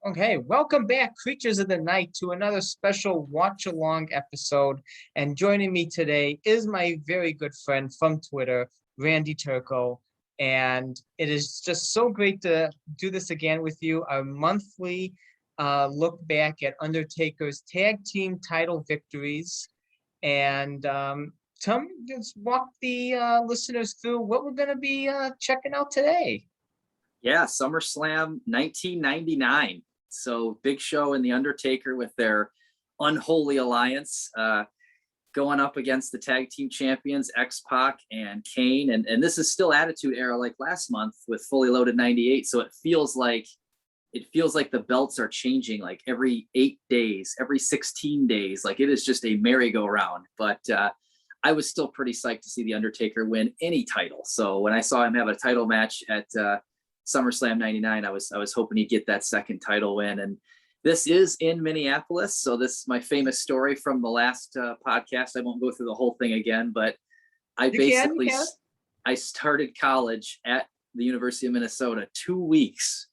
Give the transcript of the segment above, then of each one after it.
Okay, welcome back, creatures of the night, to another special watch along episode. And joining me today is my very good friend from Twitter, Randy Turco. And it is just so great to do this again with you. Our monthly look back at Undertaker's tag team title victories. And just walk the listeners through what we're going to be checking out today. Yeah, SummerSlam 1999. So big show in the Undertaker with their Unholy Alliance going up against the tag team champions, X-Pac and Kane. And this is still Attitude Era like last month with Fully Loaded 98. So it feels like the belts are changing like every 8 days, every 16 days. Like it is just a merry-go-round. But I was still pretty psyched to see the Undertaker win any title. So when I saw him have a title match at SummerSlam 99, I was hoping he'd get that second title win. And this is in Minneapolis. So this is my famous story from the last podcast. I won't go through the whole thing again, but I started college at the University of Minnesota 2 weeks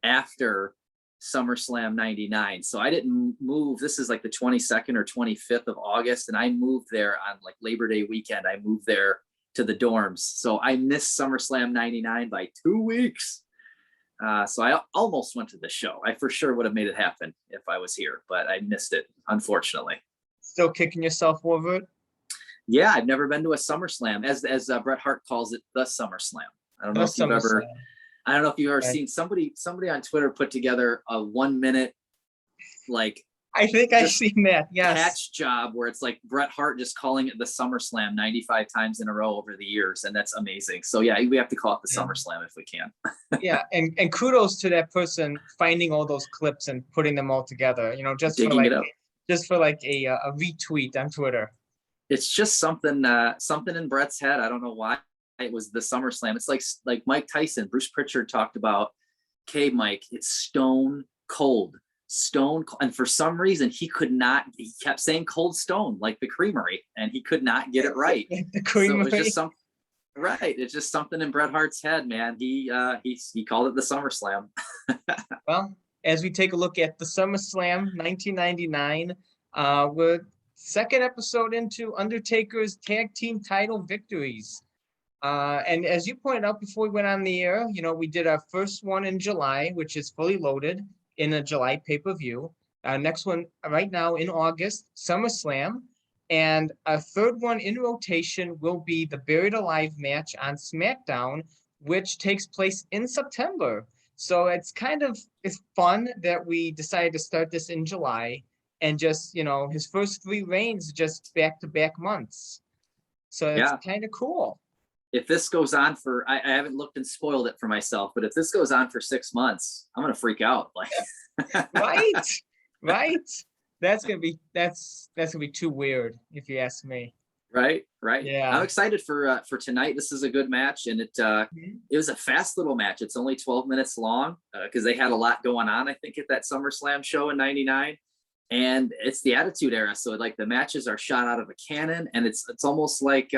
after SummerSlam 99. So I didn't move. This is like the 22nd or 25th of August. And I moved there on like Labor Day weekend. I moved there to the dorms. So I missed SummerSlam 99 by 2 weeks. So I almost went to the show. I for sure would have made it happen if I was here, but I missed it, unfortunately. Still kicking yourself over it? Yeah, I've never been to a SummerSlam, as Bret Hart calls it, the SummerSlam. I don't know if you've ever seen somebody on Twitter put together a 1 minute, like, I think I've seen that. Yes. Patch job where it's like Bret Hart just calling it the SummerSlam 95 times in a row over the years. And that's amazing. So yeah, we have to call it the SummerSlam if we can. Yeah. And kudos to that person finding all those clips and putting them all together, just for like a retweet on Twitter. It's just something in Bret's head. I don't know why it was the SummerSlam. It's like Mike Tyson, Bruce Pritchard talked about, okay, Mike, it's stone cold. And for some reason he kept saying Cold Stone, like the Creamery, and he could not get it right. The Creamery. So it's just something in Bret Hart's head, man. He called it the SummerSlam. Well, as we take a look at the SummerSlam 1999, we're second episode into Undertaker's tag team title victories. And as you pointed out before we went on the air, we did our first one in July, which is Fully Loaded, in a July pay-per-view. Next one right now in August, SummerSlam. And our third one in rotation will be the Buried Alive match on Smackdown, which takes place in September. So it's fun that we decided to start this in July and just, his first 3 reigns just back-to-back months. So it's kind of cool. If this goes on for, I haven't looked and spoiled it for myself, but if this goes on for 6 months, I'm going to freak out. Like, right. That's going to be too weird if you ask me. Right. Yeah. I'm excited for tonight. This is a good match. And it was a fast little match. It's only 12 minutes long because they had a lot going on, I think, at that SummerSlam show in 99. And it's the Attitude Era. So like the matches are shot out of a cannon, and it's almost like,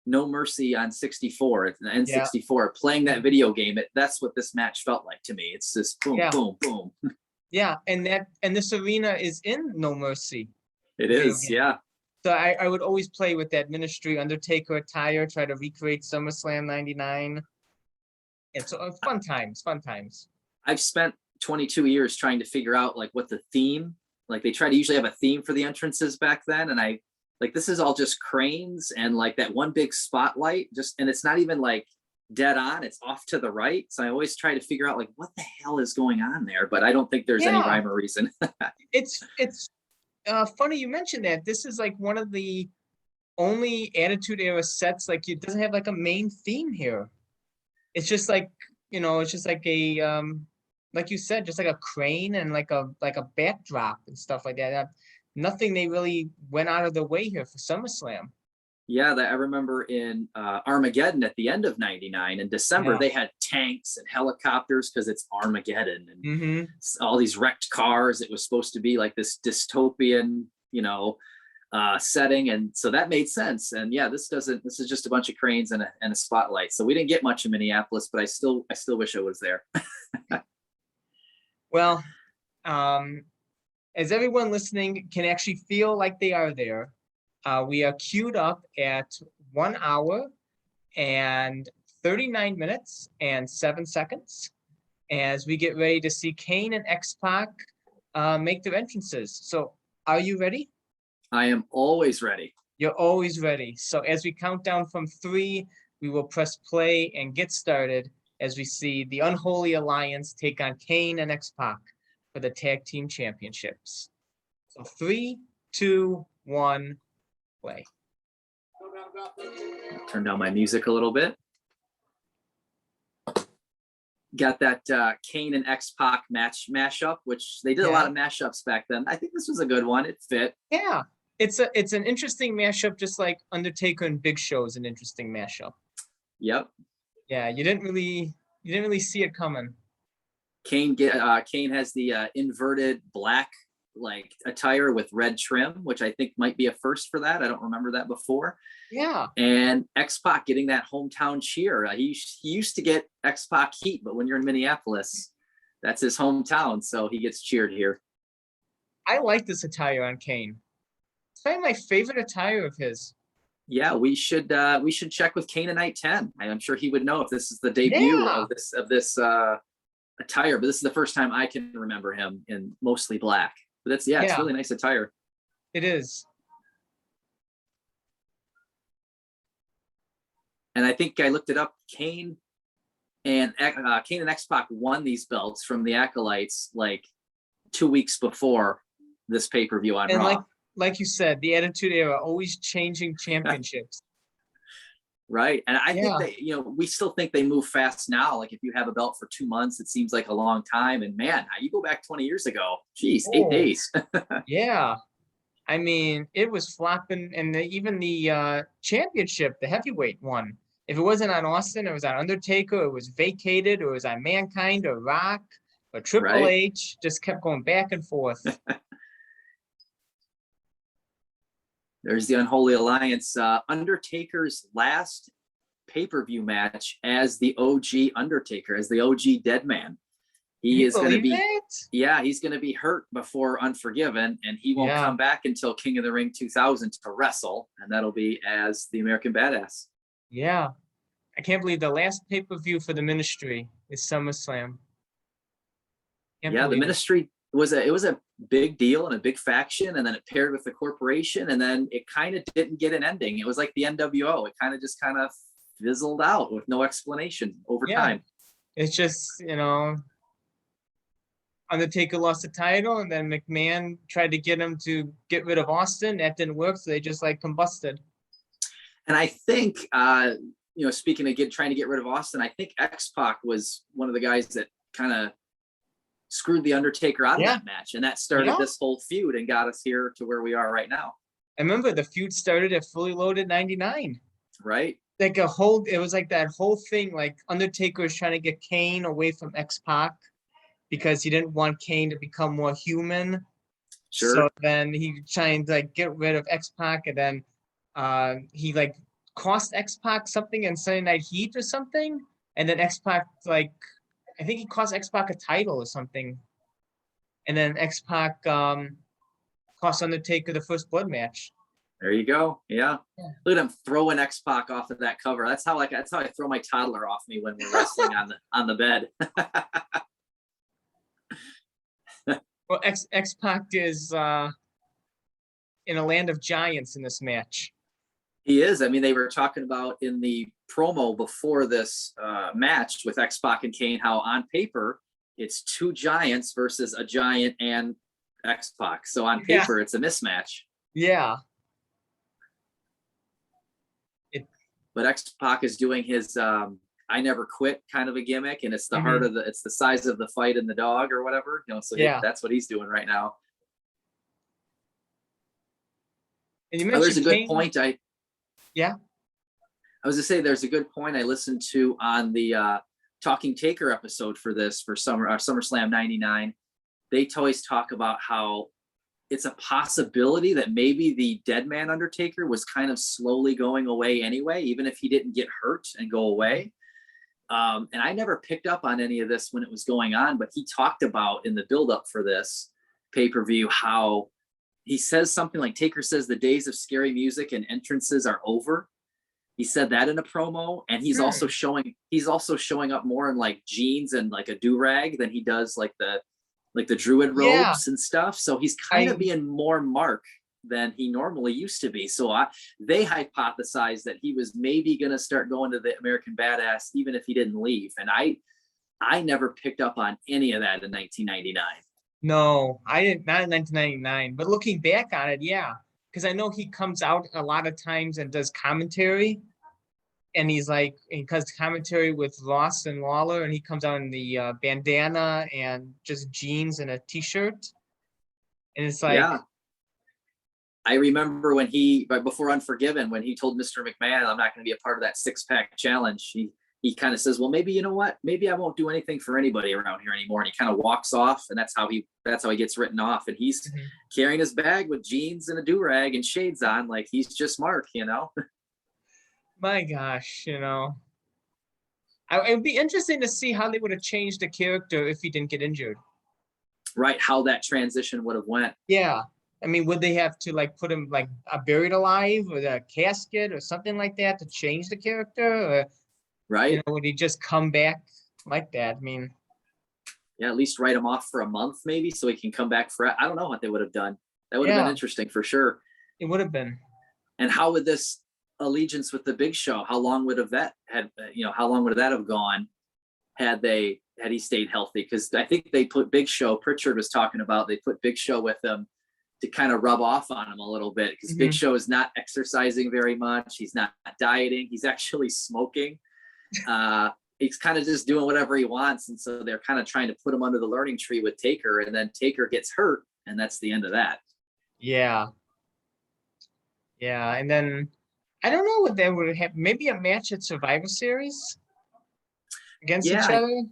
No Mercy on 64 and 64 playing that video game. That's what this match felt like to me. It's just boom, boom, boom. Yeah. And this arena is in No Mercy. It is. Yeah. So I would always play with that Ministry Undertaker attire, try to recreate SummerSlam 99. And so fun times. I've spent 22 years trying to figure out like what the theme, like they try to usually have a theme for the entrances back then. And this is all just cranes and like that one big spotlight, and it's not even like dead on, it's off to the right. So I always try to figure out like what the hell is going on there, but I don't think there's any rhyme or reason. It's funny you mentioned that. This is like one of the only Attitude Era sets, like it doesn't have like a main theme here. It's just like, it's just like a, like you said, just like a crane and like a backdrop and stuff like that. Nothing they really went out of their way here for SummerSlam. Yeah, I remember in Armageddon at the end of 99 in December, they had tanks and helicopters because it's Armageddon and all these wrecked cars. It was supposed to be like this dystopian, setting. And so that made sense. And yeah, this is just a bunch of cranes and a spotlight. So we didn't get much in Minneapolis, but I still wish I was there. Well, as everyone listening can actually feel like they are there, we are queued up at 1 hour and 39 minutes and 7 seconds as we get ready to see Kane and X-Pac make their entrances. So are you ready? I am always ready. You're always ready. So as we count down from 3, we will press play and get started as we see the Unholy Alliance take on Kane and X-Pac for the Tag Team Championships. So 3, 2, 1, play. Turn down my music a little bit. Got that Kane and X-Pac mashup, which they did a lot of mashups back then. I think this was a good one. It fit. Yeah, it's an interesting mashup, just like Undertaker and Big Show is an interesting mashup. Yep. Yeah, you didn't really see it coming. Kane has the inverted black like attire with red trim, which I think might be a first for that. I don't remember that before. Yeah. And X-Pac getting that hometown cheer. He used to get X-Pac heat, but when you're in Minneapolis, that's his hometown, so he gets cheered here. I like this attire on Kane. It's probably my favorite attire of his. Yeah, we should check with Kane at night 10. I'm sure he would know if this is the debut of this attire, but this is the first time I can remember him in mostly black. But it's really nice attire. It is. And I think I looked it up. Kane and X-Pac won these belts from the Acolytes like 2 weeks before this pay-per-view on Raw. Like you said, the Attitude Era, always changing championships. Right. And I think we still think they move fast now. Like if you have a belt for 2 months, it seems like a long time. And man, you go back 20 years ago, geez, 8 days. Yeah. I mean, it was flopping, and even the championship, the heavyweight one. If it wasn't on Austin, it was on Undertaker, it was vacated, or it was on Mankind or Rock or Triple H, just kept going back and forth. There's the Unholy Alliance. Undertaker's last pay-per-view match as the OG Undertaker, as the OG Deadman. He is going to be, he's going to be hurt before Unforgiven, and he won't come back until King of the Ring 2000 to wrestle, and that'll be as the American Badass. Yeah. I can't believe the last pay-per-view for the Ministry is SummerSlam. The Ministry was a big deal and a big faction, and then it paired with the corporation, and then it kind of didn't get an ending. It was like the NWO. It kind of fizzled out with no explanation over time. It's just, Undertaker lost the title, and then McMahon tried to get him to get rid of Austin. That didn't work, so they just combusted. And I think, speaking of trying to get rid of Austin, I think X-Pac was one of the guys that kind of screwed the Undertaker out of that match, and that started this whole feud and got us here to where we are right now. I remember the feud started at Fully Loaded 99. Right. It was like that whole thing, like Undertaker was trying to get Kane away from X-Pac because he didn't want Kane to become more human. Sure. So then he tried to get rid of X-Pac, and then he cost X-Pac something in Sunday Night Heat or something, and then X-Pac I think he cost X-Pac a title or something, and then X-Pac cost Undertaker the first blood match. There you go. Yeah. Look at him throwing X-Pac off of that cover. That's how I throw my toddler off me when we're wrestling on the bed. Well, X-Pac is in a land of giants in this match. He is. I mean, they were talking about in the promo before this match with X-Pac and Kane, how on paper it's 2 giants versus a giant and X-Pac. So on paper, it's a mismatch. Yeah. But X-Pac is doing his I never quit kind of a gimmick, and it's the heart of it's the size of the fight in the dog or whatever. So that's what he's doing right now. And you mentioned there's a good Kane. point. I was to say there's a good point I listened to on the Talking Taker episode for SummerSlam 99. They always talk about how it's a possibility that maybe the Deadman Undertaker was kind of slowly going away anyway, even if he didn't get hurt and go away. And I never picked up on any of this when it was going on, but he talked about in the buildup for this pay-per-view how he says something like Taker says the days of scary music and entrances are over. He said that in a promo, and he's also showing up more in like jeans and like a do-rag than he does like the druid robes and stuff. So he's kind of being more Mark than he normally used to be. So they hypothesized that he was maybe going to start going to the American Badass even if he didn't leave. And I never picked up on any of that in 1999. No, I didn't, not in 1999, but looking back on it, yeah. Because I know he comes out a lot of times and does commentary. And he's like, he does commentary with Ross and Lawler, and he comes out in the bandana and just jeans and a t-shirt. And it's like, yeah. I remember when before Unforgiven, when he told Mr. McMahon, I'm not going to be a part of that 6-pack challenge. He kind of says, well, maybe, you know what, maybe I won't do anything for anybody around here anymore. And he kind of walks off, and that's how he gets written off. And he's carrying his bag with jeans and a do-rag and shades on, like he's just Mark, you know? my gosh, you know. It would be interesting to see how they would have changed the character if he didn't get injured. Right, how that transition would have went. Yeah. I mean, would they have to like put him like buried alive with a casket or something like that to change the character? Or, right. You know, would he just come back like that? I mean, yeah, at least write him off for a month maybe so he can come back for, I don't know what they would have done. That would have been interesting for sure. It would have been. And how would this allegiance with the Big Show, how long would that have gone had he stayed healthy? Because I think they put Big Show, Pritchard was talking about, they put Big Show with him to kind of rub off on him a little bit, because Big Show is not exercising very much. He's not dieting. He's actually smoking. He's kind of just doing whatever he wants. And so they're kind of trying to put him under the learning tree with Taker, and then Taker gets hurt, and that's the end of that. Yeah. Yeah. And then I don't know what they would have, maybe a match at Survivor Series against each other.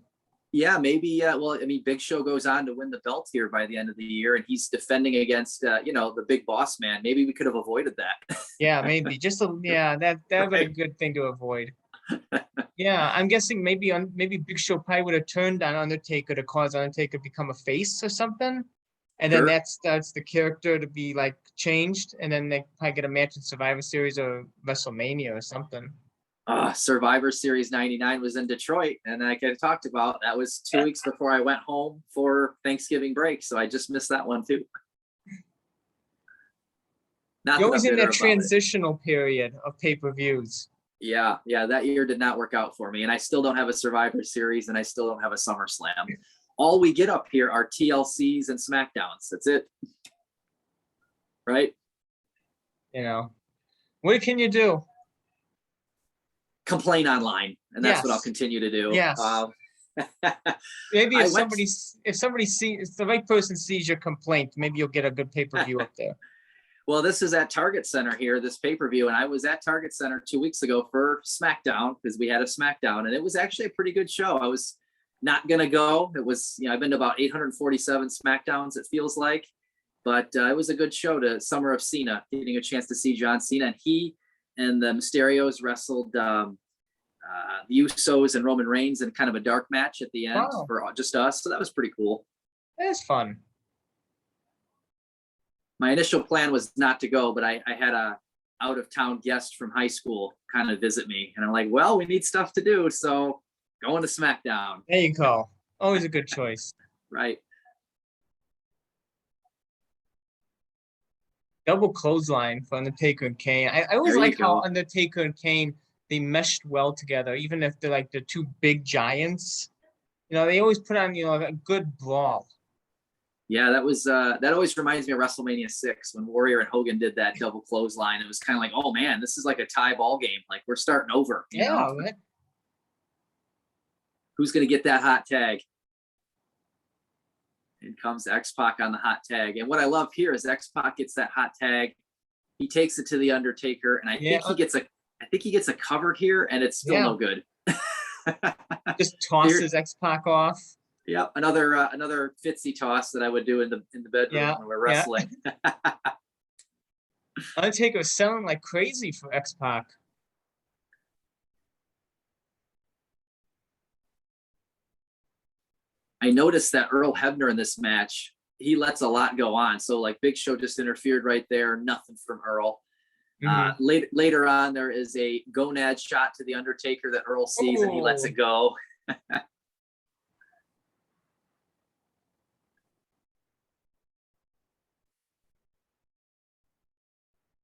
Yeah, maybe. Well, I mean, Big Show goes on to win the belt here by the end of the year, and he's defending against, the big boss man. Maybe we could have avoided that. Yeah, maybe. That would be a good thing to avoid. Yeah, I'm guessing maybe Big Show probably would have turned on Undertaker to cause Undertaker to become a face or something. And then that starts the character to be like changed, and then they probably get a match at Survivor Series or WrestleMania or something. Survivor Series 99 was in Detroit, and like I talked about, that was 2 weeks before I went home for Thanksgiving break, so I just missed that one too. You're always in that transitional period of pay-per-views. Yeah, that year did not work out for me, and I still don't have a Survivor Series, and I still don't have a SummerSlam. All we get up here are TLCs and Smackdowns. That's it. Right? You know, what can you do? Complain online, and that's what I'll continue to do. Yes. Maybe if the right person sees your complaint, maybe you'll get a good pay-per-view up there. Well, this is at Target Center here, this pay-per-view, and I was at Target Center 2 weeks ago for Smackdown, because we had a Smackdown, and it was actually a pretty good show. I was not gonna go. It was, I've been to about 847 Smackdowns, it feels like, but it was a good show to Summer of Cena, getting a chance to see John Cena, and he and the Mysterios wrestled the Usos and Roman Reigns in kind of a dark match at the end for just us. So that was pretty cool. That's fun. My initial plan was not to go, but I had a out-of-town guest from high school kind of visit me. And I'm like, well, we need stuff to do, so going to Smackdown. There you go. Always a good choice. Right. Double clothesline for Undertaker and Kane. I always like how Undertaker and Kane, they meshed well together, even if they're like the two big giants. They always put on, a good brawl. Yeah, that always reminds me of WrestleMania 6 when Warrior and Hogan did that double clothesline. It was kind of like, oh man, this is like a tie ball game. Like we're starting over. You know? Right. Who's going to get that hot tag? In comes X-Pac on the hot tag. And what I love here is X-Pac gets that hot tag. He takes it to the Undertaker, and I think he gets a cover here, and it's still no good. Just tosses X-Pac off. Yeah, another Fitzy toss that I would do in the bedroom when we're wrestling. Undertaker was selling like crazy for X-Pac. I noticed that Earl Hebner in this match, he lets a lot go on. So like Big Show just interfered right there. Nothing from Earl. Later on, there is a gonad shot to the Undertaker that Earl sees and he lets it go.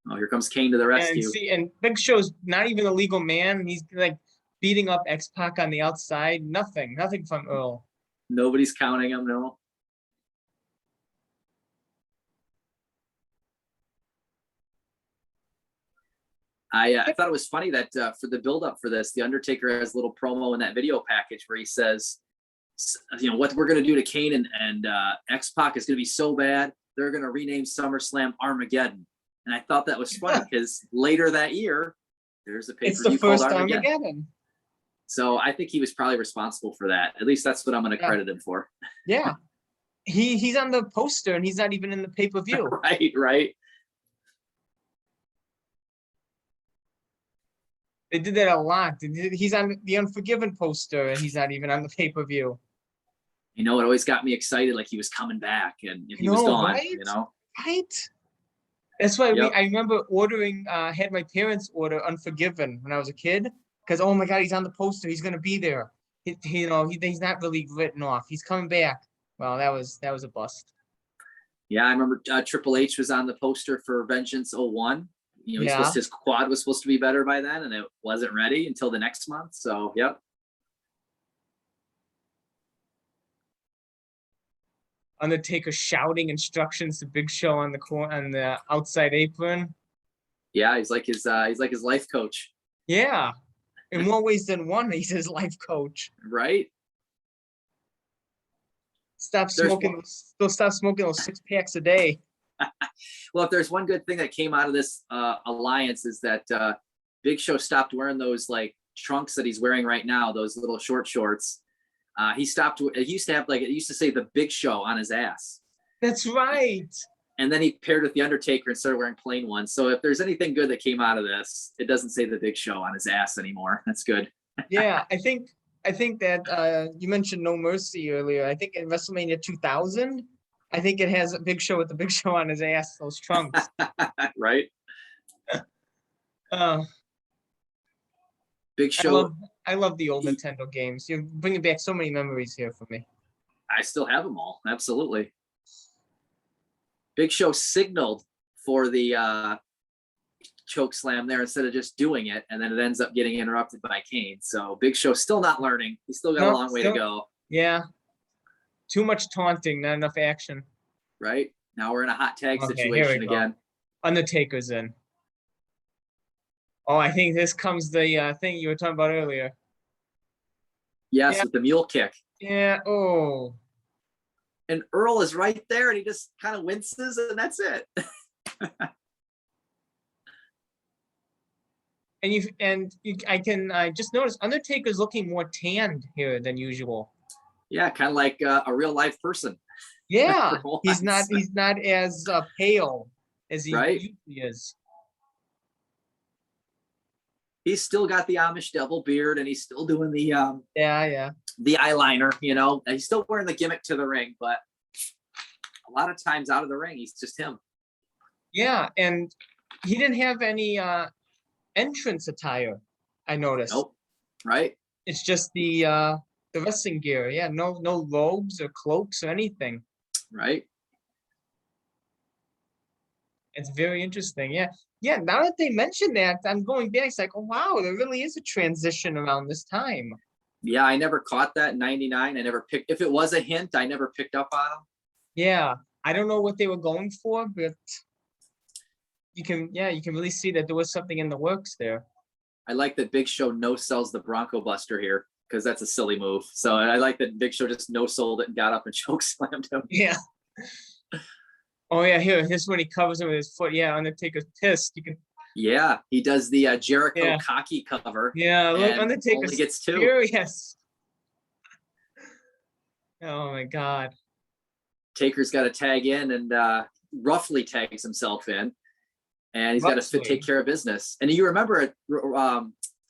Oh, here comes Kane to the rescue. And Big Show's not even a legal man. He's like beating up X-Pac on the outside. Nothing from Earl. Nobody's counting him, no. I thought it was funny that for the build-up for this, the Undertaker has a little promo in that video package where he says, you know, what we're going to do to Kane and X-Pac is going to be so bad, they're going to rename SummerSlam Armageddon. And I thought that was funny because later that year, there's a pay-per-view called Armageddon. So I think he was probably responsible for that. At least that's what I'm going to credit him for. Yeah. He's on the poster and he's not even in the pay-per-view. Right. They did that a lot. He's on the Unforgiven poster and he's not even on the pay-per-view. You know, it always got me excited, like he was coming back and he was gone, right? you know? Right. That's why I remember ordering, had my parents order Unforgiven when I was a kid. Because, oh my God, he's on the poster. He's going to be there. He's not really written off. He's coming back. Well, that was a bust. Yeah, I remember Triple H was on the poster for Vengeance 01. You know, his quad was supposed to be better by then, and it wasn't ready until the next month. So, yep. Undertaker shouting instructions to Big Show on the outside apron. Yeah, he's like his life coach. Yeah, in more ways than one, he's his life coach. Right. Stop smoking those 6-packs a day. Well, if there's one good thing that came out of this alliance is that Big Show stopped wearing those like trunks that he's wearing right now, those little short shorts. He stopped. It used to have it used to say the Big Show on his ass. That's right. And then he paired with the Undertaker and started wearing plain ones. So if there's anything good that came out of this, it doesn't say the Big Show on his ass anymore. That's good. Yeah, I think that you mentioned No Mercy earlier. I think in WrestleMania 2000, I think it has a Big Show with the Big Show on his ass, those trunks. Right. Big Show. I love the old Nintendo games. You're bringing back so many memories here for me. I still have them all. Absolutely. Big Show signaled for the choke slam there instead of just doing it, and then it ends up getting interrupted by Kane. So Big Show's still not learning. He's still got a long way to go. Yeah. Too much taunting, not enough action. Right. Now we're in a hot tag situation again. Undertaker's in. Oh, I think this comes the thing you were talking about earlier. Yes, with the mule kick. Yeah. Oh. And Earl is right there, and he just kind of winces, and that's it. I just noticed Undertaker's looking more tanned here than usual. Yeah, kind of like a real life person. Yeah, he's not as pale as he usually is. He's still got the Amish devil beard, and he's still doing the the eyeliner. You know, and he's still wearing the gimmick to the ring, but a lot of times out of the ring, he's just him. Yeah, and he didn't have any entrance attire. I noticed. Nope. Right. It's just the wrestling gear. Yeah, no robes or cloaks or anything. Right. It's very interesting. Yeah. Yeah, now that they mentioned that, I'm going back. It's like, oh, wow, there really is a transition around this time. Yeah, I never caught that in 99. I never picked, if it was a hint, I never picked up on them. Yeah, I don't know what they were going for, but you can really see that there was something in the works there. I like that Big Show no-sells the Bronco Buster here, because that's a silly move. So I like that Big Show just no-sold it and got up and choke slammed him. Yeah. Oh yeah, here's when he covers him with his foot. Yeah, Undertaker's pissed. You can. Yeah, he does the Jericho cocky cover. Yeah, look, Undertaker only gets 2. Furious. Oh my God. Taker's got to tag in and roughly tags himself in, and he's got to take care of business. And you remember it,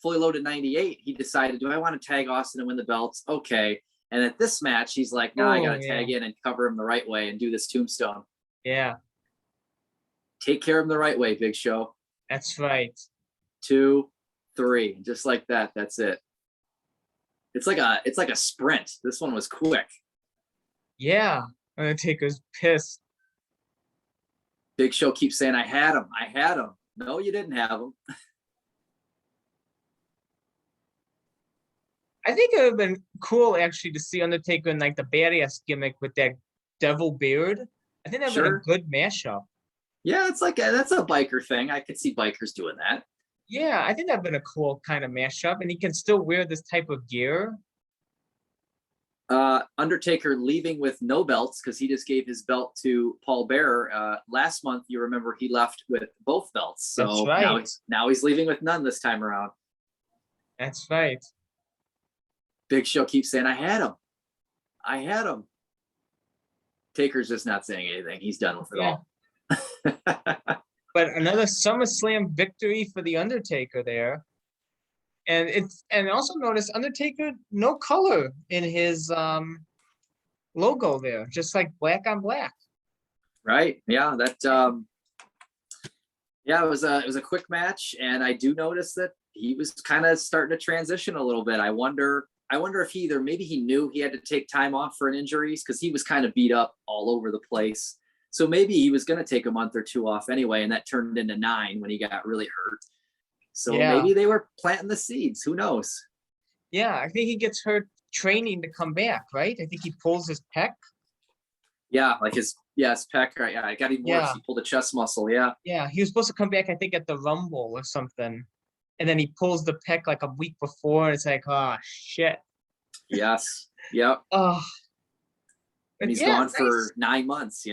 Fully Loaded '98. He decided, do I want to tag Austin and win the belts? Okay. And at this match, he's like, no, I got to Oh, tag in and cover him the right way and do this tombstone. Yeah, Take care of him the right way, Big Show. that's right. 2, 3, just like that. That's it. It's like a sprint. This one was quick. Yeah, Undertaker's pissed. Big Show keeps saying, I had him. I had him. No, you didn't have him. I think it would have been cool actually to see Undertaker in like the badass gimmick with that devil beard. I think that would have Sure. been a good mashup. Yeah, it's like that's a biker thing. I could see bikers doing that. Yeah, I think that'd been a cool kind of mashup, and he can still wear this type of gear. Undertaker leaving with no belts because he just gave his belt to Paul Bearer. Last month, you remember he left with both belts. So That's right. now he's leaving with none this time around. That's right. Big Show keeps saying, I had him. I had him. Taker's just not saying anything. He's done with it all. But another SummerSlam victory for the Undertaker there. And also notice Undertaker, no color in his logo there, just like black on black. Right. Yeah. That yeah, it was a quick match. And I do notice that he was kind of starting to transition a little bit. I wonder if maybe he knew he had to take time off for an injuries because he was kind of beat up all over the place. So maybe he was going to take a month or two off anyway, and that turned into 9 when he got really hurt. So maybe they were planting the seeds. Who knows? Yeah, I think he gets hurt training to come back, right? I think he pulls his pec. Yeah, like his pec. Right? Yeah, it got even worse. He pulled a chest muscle. Yeah. Yeah, he was supposed to come back, I think, at the Rumble or something. And then he pulls the pec like a week before, and it's like, oh, shit. Yes. Yep. Oh. And he's gone for 9 months,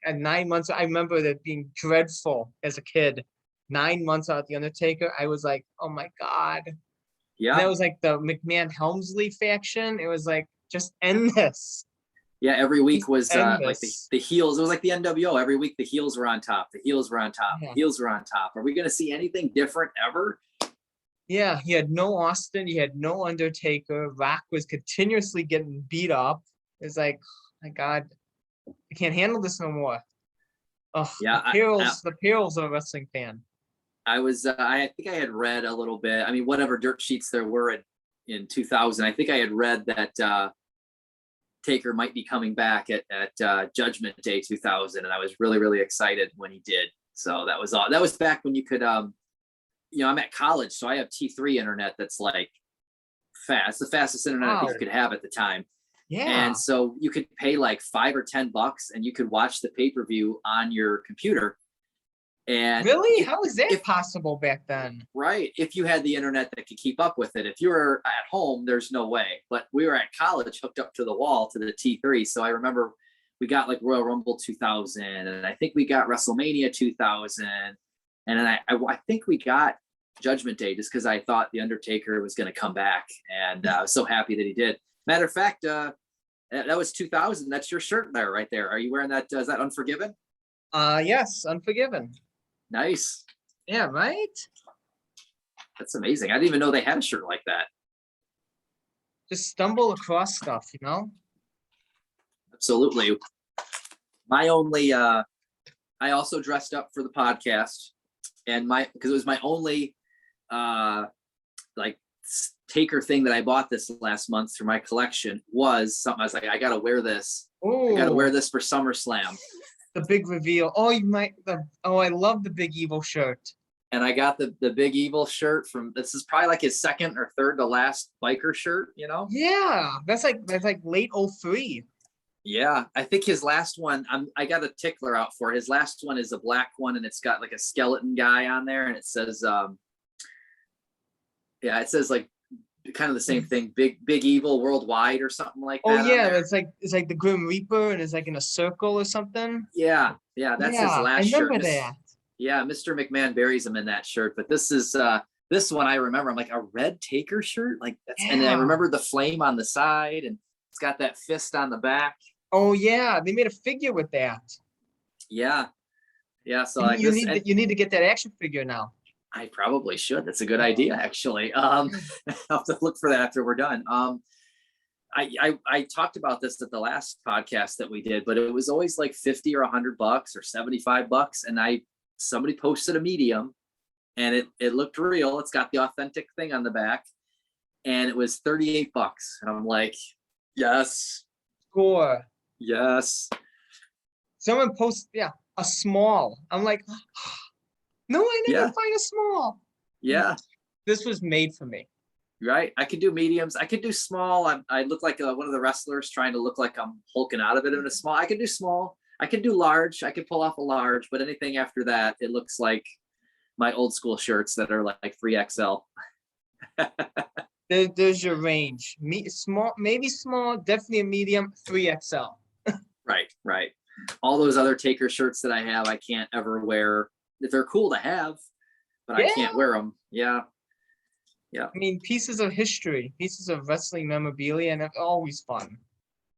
At 9 months, I remember that being dreadful as a kid. 9 months out the Undertaker, I was like, oh my God. Yeah. And that was like the McMahon Helmsley faction. It was like, just end this. Yeah, every week was like this. the heels. It was like the NWO. Every week the heels were on top. The heels were on top. Yeah. The heels were on top. Are we going to see anything different ever? Yeah, he had no Austin. He had no Undertaker. Rock was continuously getting beat up. It's like, oh my God, I can't handle this no more. Oh, Yeah, the perils of a wrestling fan. I think I had read a little bit. I mean, whatever dirt sheets there were in 2000, I think I had read that Taker might be coming back at Judgment Day 2000, and I was really, really excited when he did. So that was all. That was back when you could, I'm at college, so I have T3 internet that's like fast, the fastest internet you could have at the time. Yeah. And so you could pay like $5 or $10 and you could watch the pay-per-view on your computer. And really? How was that possible back then? Right. If you had the internet that could keep up with it. If you were at home, there's no way. But we were at college hooked up to the wall to the T3. So I remember we got like Royal Rumble 2000, and I think we got WrestleMania 2000. And then I think we got Judgment Day just because I thought The Undertaker was going to come back. And I was so happy that he did. Matter of fact, that was 2000. That's your shirt there, right there. Are you wearing that? Is that Unforgiven? Yes, Unforgiven. Nice. Yeah, right? That's amazing. I didn't even know they had a shirt like that. Just stumble across stuff, Absolutely. My only, I also dressed up for the podcast, and because it was my only, like Taker thing that I bought this last month for my collection was something I was like, I got to wear this. Ooh. I got to wear this for SummerSlam. The big reveal. Oh, I love the Big Evil shirt. And I got the Big Evil shirt this is probably like his second or third to last biker shirt, Yeah, that's like late 03. Yeah, I think his last one, I got a tickler out for it. His last one is a black one, and it's got like a skeleton guy on there, and it says, it says like kind of the same thing, big Evil Worldwide or something like that. Oh yeah, it's like the Grim Reaper, and it's like in a circle or something. Yeah, that's his last shirt. I remember that. Yeah, Mr. McMahon buries him in that shirt, but this is this one I remember. I'm like, a red Taker shirt, like that's, and I remember the flame on the side, and it's got that fist on the back. Oh yeah, they made a figure with that. Yeah. So you need to get that action figure now. I probably should. That's a good idea, actually. I'll have to look for that after we're done. I talked about this at the last podcast that we did, but it was always like 50 or $100 or $75. And somebody posted a medium and it looked real. It's got the authentic thing on the back and it was $38. And I'm like, yes. Score. Yes. Someone posted, a small. I'm like, no, I never Yeah. find a small. Yeah. This was made for me. Right. I could do mediums. I could do small. I look like one of the wrestlers trying to look like I'm hulking out of it in a small. I could do small. I could do large. I could pull off a large, but anything after that, it looks like my old school shirts that are like 3XL. There's your range. Small, maybe small, definitely a medium, 3XL. Right. All those other Taker shirts that I have, I can't ever wear. They're cool to have, but I can't wear them. Yeah. I mean, pieces of history, pieces of wrestling memorabilia, and they're always fun.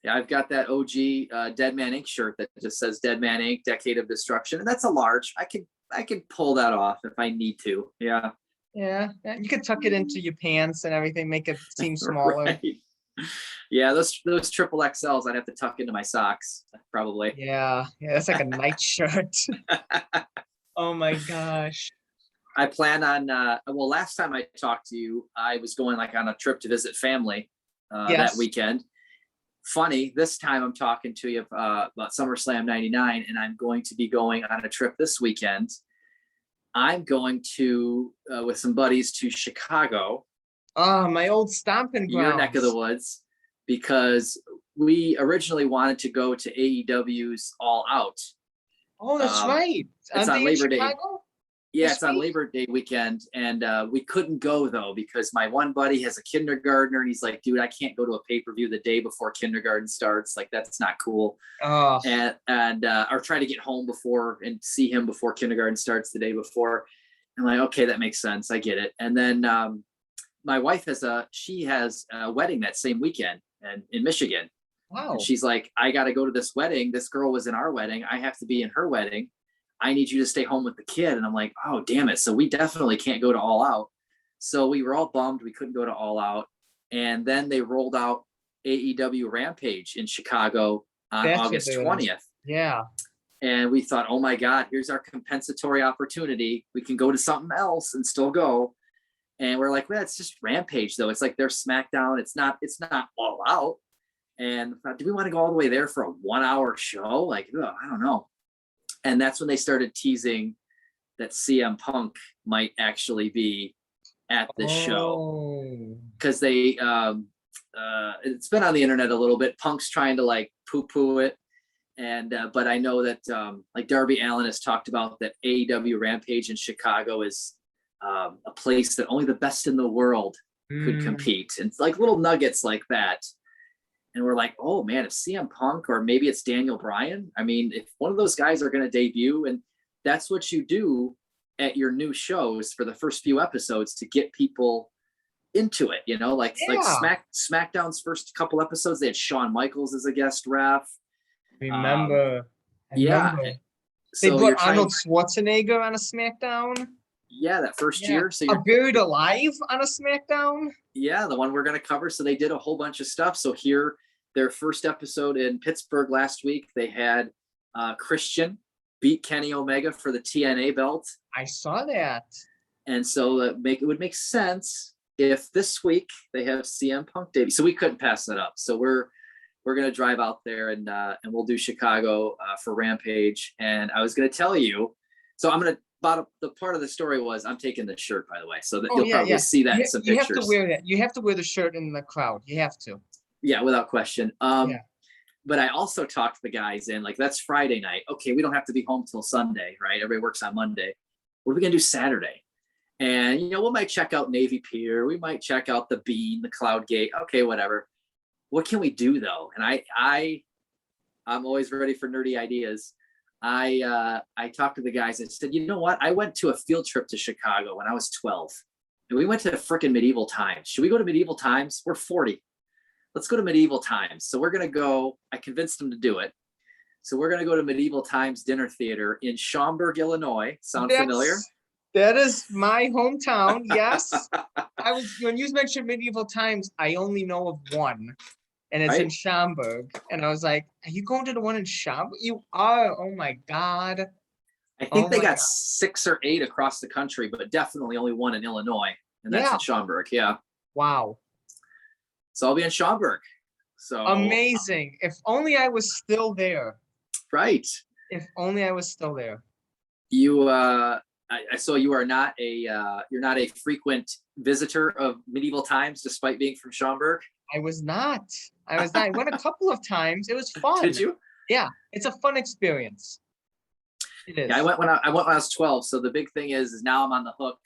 Yeah, I've got that OG Deadman Inc. shirt that just says Deadman Inc. Decade of Destruction, and that's a large. I could pull that off if I need to. Yeah. Yeah, you could tuck it into your pants and everything, make it seem smaller. Right. Yeah, those triple XLs I'd have to tuck into my socks probably. Yeah, that's like a night shirt. Oh my gosh. I plan on last time I talked to you, I was going like on a trip to visit family that weekend. Funny, this time I'm talking to you about SummerSlam 99, and I'm going to be going on a trip this weekend. I'm going to with some buddies to Chicago. Oh, my old stomping grounds. Your neck of the woods, because we originally wanted to go to AEW's All Out. Oh, that's right. It's on Labor Day. Yeah, This it's on Labor Day weekend, and we couldn't go though because my one buddy has a kindergartner, and he's like, "Dude, I can't go to a pay-per-view the day before kindergarten starts. Like, that's not cool." Oh. And or try to get home before and see him before kindergarten starts the day before. I'm like, okay, that makes sense. I get it. And then my wife has a wedding that same weekend and in Michigan. Wow. And she's like, I got to go to this wedding. This girl was in our wedding. I have to be in her wedding. I need you to stay home with the kid. And I'm like, oh, damn it. So we definitely can't go to All Out. So we were all bummed we couldn't go to All Out. And then they rolled out AEW Rampage in Chicago on August 20th. Yeah. And we thought, oh my God, here's our compensatory opportunity. We can go to something else and still go. And we're like, well, it's just Rampage though. It's like their Smackdown. It's not All Out. And do we want to go all the way there for a 1 hour show? Like, I don't know. And that's when they started teasing that CM Punk might actually be at this show. Because they, it's been on the internet a little bit. Punk's trying to like poo-poo it. And, but I know that like Darby Allin has talked about that AEW Rampage in Chicago is a place that only the best in the world could compete. And it's like little nuggets like that. And we're like, oh man, if CM Punk or maybe it's Daniel Bryan, I mean, if one of those guys are going to debut, and that's what you do at your new shows for the first few episodes to get people into it, you know, like SmackDown's first couple episodes, they had Shawn Michaels as a guest ref. Remember. So they put Arnold Schwarzenegger on a SmackDown. Yeah, that first year. So you're Buried Alive on a SmackDown. Yeah, the one we're going to cover. So they did a whole bunch of stuff. So here, their first episode in Pittsburgh last week, they had Christian beat Kenny Omega for the TNA belt. I saw that. And so it would make sense if this week they have CM Punk debut. So we couldn't pass that up. So we're going to drive out there and we'll do Chicago for Rampage. And I was going to tell you, so I'm going to. The part of the story was I'm taking the shirt, by the way, so that you'll probably see that in some pictures. You have to wear that. You have to wear the shirt in the crowd. You have to. Yeah, without question. But I also talked the guys in, like, that's Friday night. Okay, we don't have to be home till Sunday, right? Everybody works on Monday. What are we gonna do Saturday? And we might check out Navy Pier. We might check out the Bean, the Cloud Gate. Okay, whatever. What can we do though? And I'm always ready for nerdy ideas. I talked to the guys and said, you know what? I went to a field trip to Chicago when I was 12 and we went to frickin' medieval times. Should we go to medieval times? We're 40. Let's go to medieval times. So we're going to go, I convinced them to do it. So we're going to go to Medieval Times Dinner Theater in Schaumburg, Illinois. Sound familiar? That is my hometown. Yes. When you mentioned Medieval Times, I only know of one. and it's in Right? Schaumburg. And I was like, "Are you going to the one in Schaumburg? You are? Oh my god! I Oh think they my got god! 6 or 8 across the country, but definitely only one in Illinois, and that's Yeah! in Schaumburg. Yeah. Wow! So I'll be in Schaumburg. So, Amazing! If only I was still there. right. If only I was still there. You, I saw you are not you're not a frequent visitor of medieval times, despite being from Schaumburg. I was not. I was not. I went a couple of times. It was fun. Did you? Yeah, it's a fun experience. It Yeah, I is. went when I went when I was 12. So the big thing is now I'm on the hook,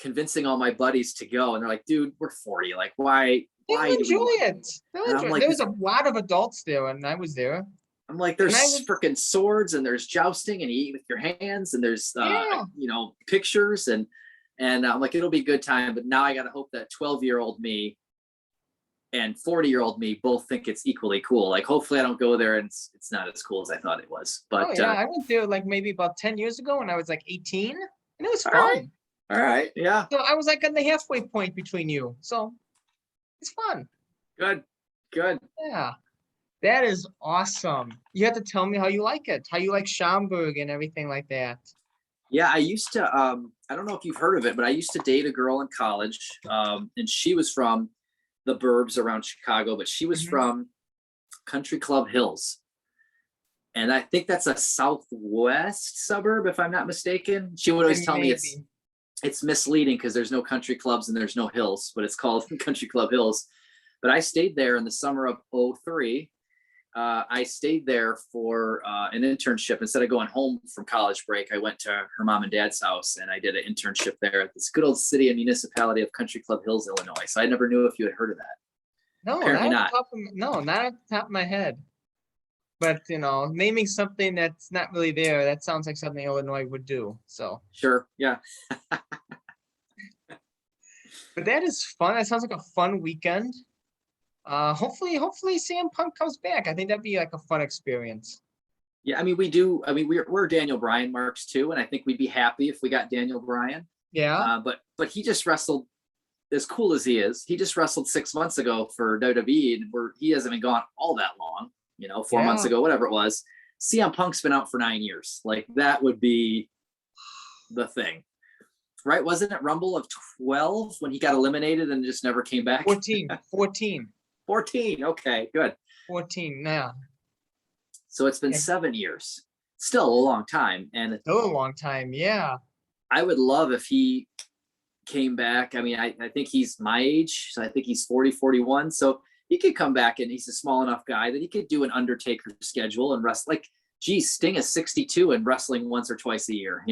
convincing all my buddies to go, and they're like, "Dude, we're 40. Like, They'll why do we enjoy want?" it. They'll And I'm enjoy it. like, There was a lot of adults there, and I was there. there's And I was, freaking swords, and there's jousting, and you eat with your hands, and there's yeah. pictures, and I'm like, it'll be a good time. But now I gotta hope that 12-year-old me and 40-year-old me both think it's equally cool. Like, hopefully I don't go there and it's not as cool as I thought it was. Oh But yeah, I went there like maybe about 10 years ago when I was like 18, and it was all right, fun. all right, yeah, So I was like on the halfway point between you. So it's fun. good, good. Yeah. That is awesome. You have to tell me how you like it, how you like Schaumburg and everything like that. Yeah, I used to. I don't know if you've heard of it, but I used to date a girl in college, and she was from the burbs around Chicago, but she was Mhm. from Country Club Hills, and I think that's a southwest suburb, if I'm not mistaken. She would always And tell me maybe. it's misleading because there's no country clubs and there's no hills, but it's called Country Club Hills. But I stayed there in the summer of '03. I stayed there for an internship. Instead of going home from college break, I went to her mom and dad's house, and I did an internship there at this good old city and municipality of Country Club Hills, Illinois. So I never knew if you had heard of that. No, Apparently not at not. the top of no, not at the top of my head. But naming something that's not really there, that sounds like something Illinois would do. So, Sure. Yeah. but that is fun. That sounds like a fun weekend. Hopefully CM Punk comes back. I think that'd be like a fun experience. Yeah. I mean, we do. I mean, we're Daniel Bryan marks too, and I think we'd be happy if we got Daniel Bryan. Yeah. But he just wrestled. As cool as he is, he just wrestled 6 months ago for WWE, and he hasn't been gone all that long. 4 months Yeah. ago, whatever it was. CM Punk's been out for 9 years. Like, that would be the thing, right? Wasn't it Rumble of 12 when he got eliminated and just never came back? 14. 14. Okay, good. 14. Yeah. So it's been Yeah. 7 years. Still a long time. And Still a long time. Yeah. I would love if he came back. I mean, I think he's my age. So I think he's 40, 41. So he could come back, and he's a small enough guy that he could do an Undertaker schedule and wrestle. Like, geez, Sting is 62 and wrestling once or twice a year,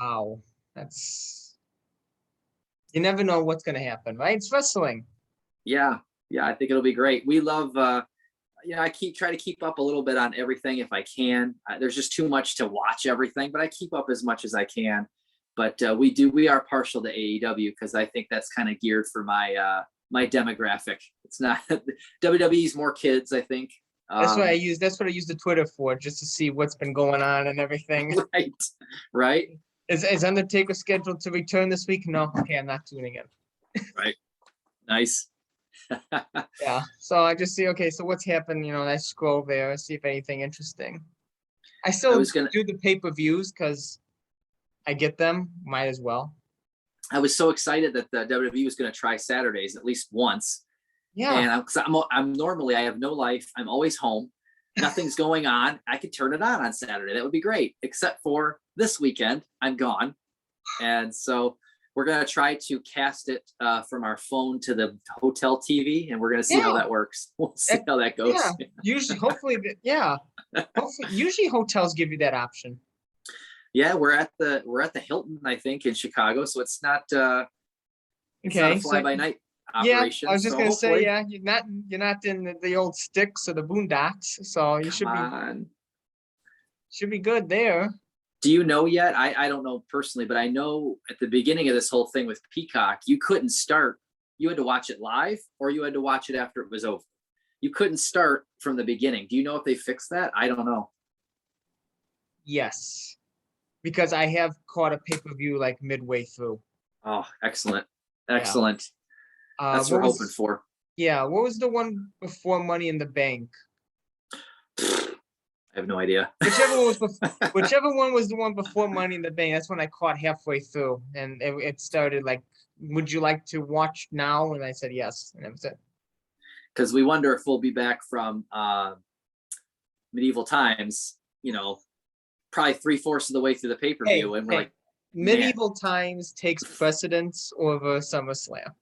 Wow. That's, you never know what's gonna happen, right? It's wrestling. Yeah. Yeah. I think it'll be great. We love, I try to keep up a little bit on everything if I can. There's just too much to watch everything, but I keep up as much as I can. But we are partial to AEW because I think that's kind of geared for my demographic. It's not WWE's more kids, I think. That's what I use. That's what I use the Twitter for, just to see what's been going on and everything. Right. Is Undertaker scheduled to return this week? No. Okay, I'm not tuning in. Right. Nice. Yeah. So I just see, okay, so what's happened? I scroll there, see if anything interesting. I still do the pay-per-views because I get them. Might as well. I was so excited that the WWE was going to try Saturdays at least once. Yeah. And I'm normally, I have no life. I'm always home. Nothing's going on. I could turn it on Saturday. That would be great. Except for this weekend, I'm gone. And so we're going to try to cast it from our phone to the hotel TV, and we're going to see how that works. We'll see how that goes. Yeah. Usually, hopefully, usually hotels give you that option. Yeah, we're at the Hilton, I think, in Chicago, so it's not it's not a fly-by-night operation. I was just gonna hopefully. say, yeah, you're not in the old sticks or the boondocks, so you should be good there. Do you know yet? I don't know personally, but I know at the beginning of this whole thing with Peacock, you couldn't start. You had to watch it live, or you had to watch it after it was over. You couldn't start from the beginning. Do you know if they fixed that? I don't know. Yes, because I have caught a pay-per-view like midway through. Oh, excellent. That's what we're hoping for. Yeah, what was the one before Money in the Bank? I have no idea. Whichever one was the one before Money in the Bank. That's when I caught halfway through, and it started like, "Would you like to watch now?" And I said yes, and that was it. Because we wonder if we'll be back from medieval times, probably 3/4 of the way through the pay-per-view, and we're like, Medieval Times takes precedence over SummerSlam.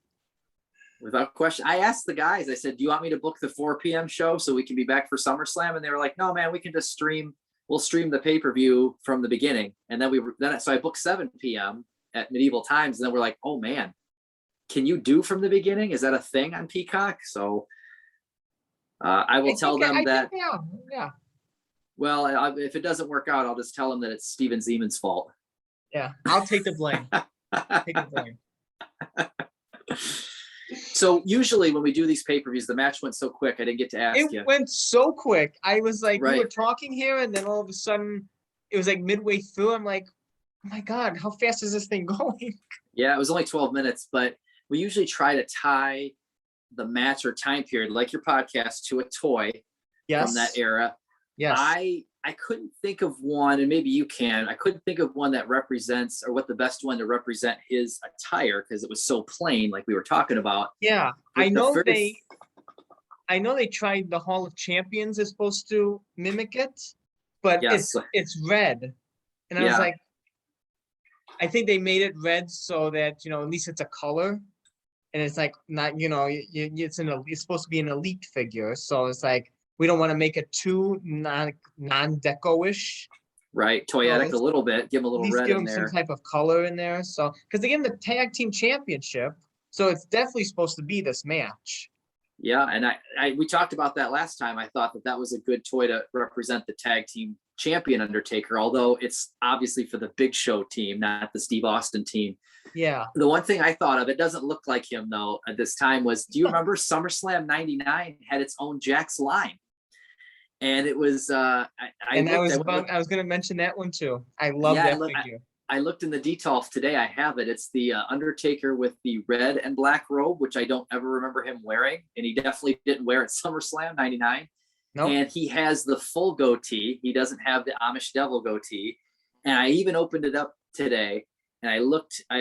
without question. I asked the guys, I said, do you want me to book the 4 p.m. show so we can be back for SummerSlam? And they were like, no, man, we can just stream. We'll stream the pay-per-view from the beginning. And then so I booked 7 p.m. at Medieval Times. And then we're like, oh man, can you do from the beginning? Is that a thing on Peacock? So I will tell them that. Yeah. Well, if it doesn't work out, I'll just tell them that it's Steven Zeman's fault. Yeah, I'll take the blame. Take the blame. So usually when we do these pay-per-views, the match went so quick, I didn't get to ask you. It went so quick. I was like, Right. We were talking here, and then all of a sudden, it was like midway through. I'm like, oh my God, how fast is this thing going? Yeah, it was only 12 minutes, but we usually try to tie the match or time period, like your podcast, to a toy from that era. Yes. I couldn't think of one, and maybe you can. I couldn't think of one that represents, or what the best one to represent his attire, because it was so plain, like we were talking about. Yeah, But I know they tried the Hall of Champions is supposed to mimic it, but Yes. it's red, and I was Yeah. like, I think they made it red so that at least it's a color, and it's like not it's supposed to be an elite figure, so it's like we don't want to make it too non-deco-ish. Right, toyetic a little bit, give him a little red Give in them some there. type of color in there. So, because they gave them the tag team championship, so it's definitely supposed to be this match. Yeah, and we talked about that last time. I thought that was a good toy to represent the tag team champion Undertaker, although it's obviously for the Big Show team, not the Steve Austin team. Yeah. The one thing I thought of, it doesn't look like him though at this time, was, do you remember SummerSlam 99 had its own Jack's line? And it was I was going to mention that one too. I love that figure. I looked in the detail today. I have it. It's the Undertaker with the red and black robe, which I don't ever remember him wearing, and he definitely didn't wear at SummerSlam 99. Nope. And he has the full goatee. He doesn't have the Amish Devil goatee. And I even opened it up today, and I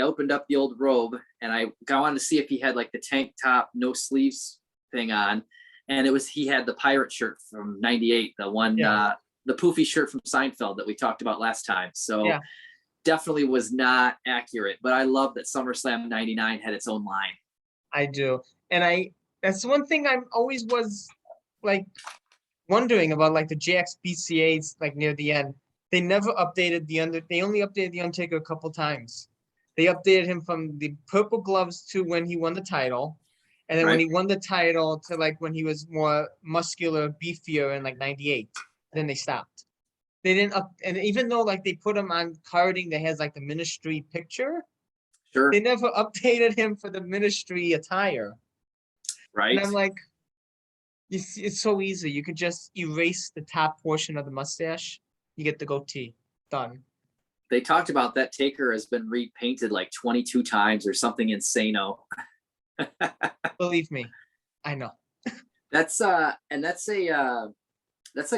opened up the old robe, and I wanted to see if he had like the tank top, no sleeves thing on. And he had the pirate shirt from 98, the one, the poofy shirt from Seinfeld that we talked about last time. So definitely was not accurate, but I love that SummerSlam 99 had its own line. I do. And that's one thing I always was like wondering about, like the JX BCAs, like near the end. They never updated they only updated the Undertaker a couple times. They updated him from the purple gloves to when he won the title. And then when he won the title to like when he was more muscular, beefier in like 98, then they stopped. They didn't and even though like they put him on carding that has like the ministry picture, they never updated him for the ministry attire. Right. And I'm like, it's so easy. You could just erase the top portion of the mustache. You get the goatee. Done. They talked about that Taker has been repainted like 22 times or something insano. Believe me, I know. That's a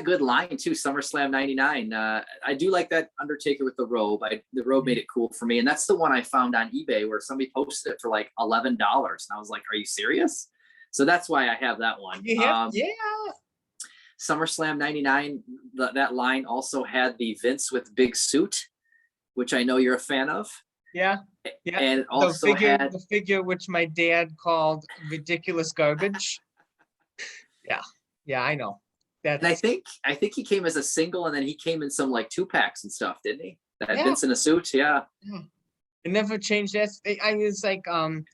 good line too. SummerSlam 99. I do like that Undertaker with the robe. The robe made it cool for me, and that's the one I found on eBay where somebody posted it for like $11, and I was like, "Are you serious?" So that's why I have that one. SummerSlam 99. That line also had the Vince with big suit, which I know you're a fan of. Yeah. And also had the figure which my dad called ridiculous garbage. Yeah, I know. And I think he came as a single, and then he came in some like 2-packs and stuff, didn't he? That Vince in a suit, It never changed. I was like, I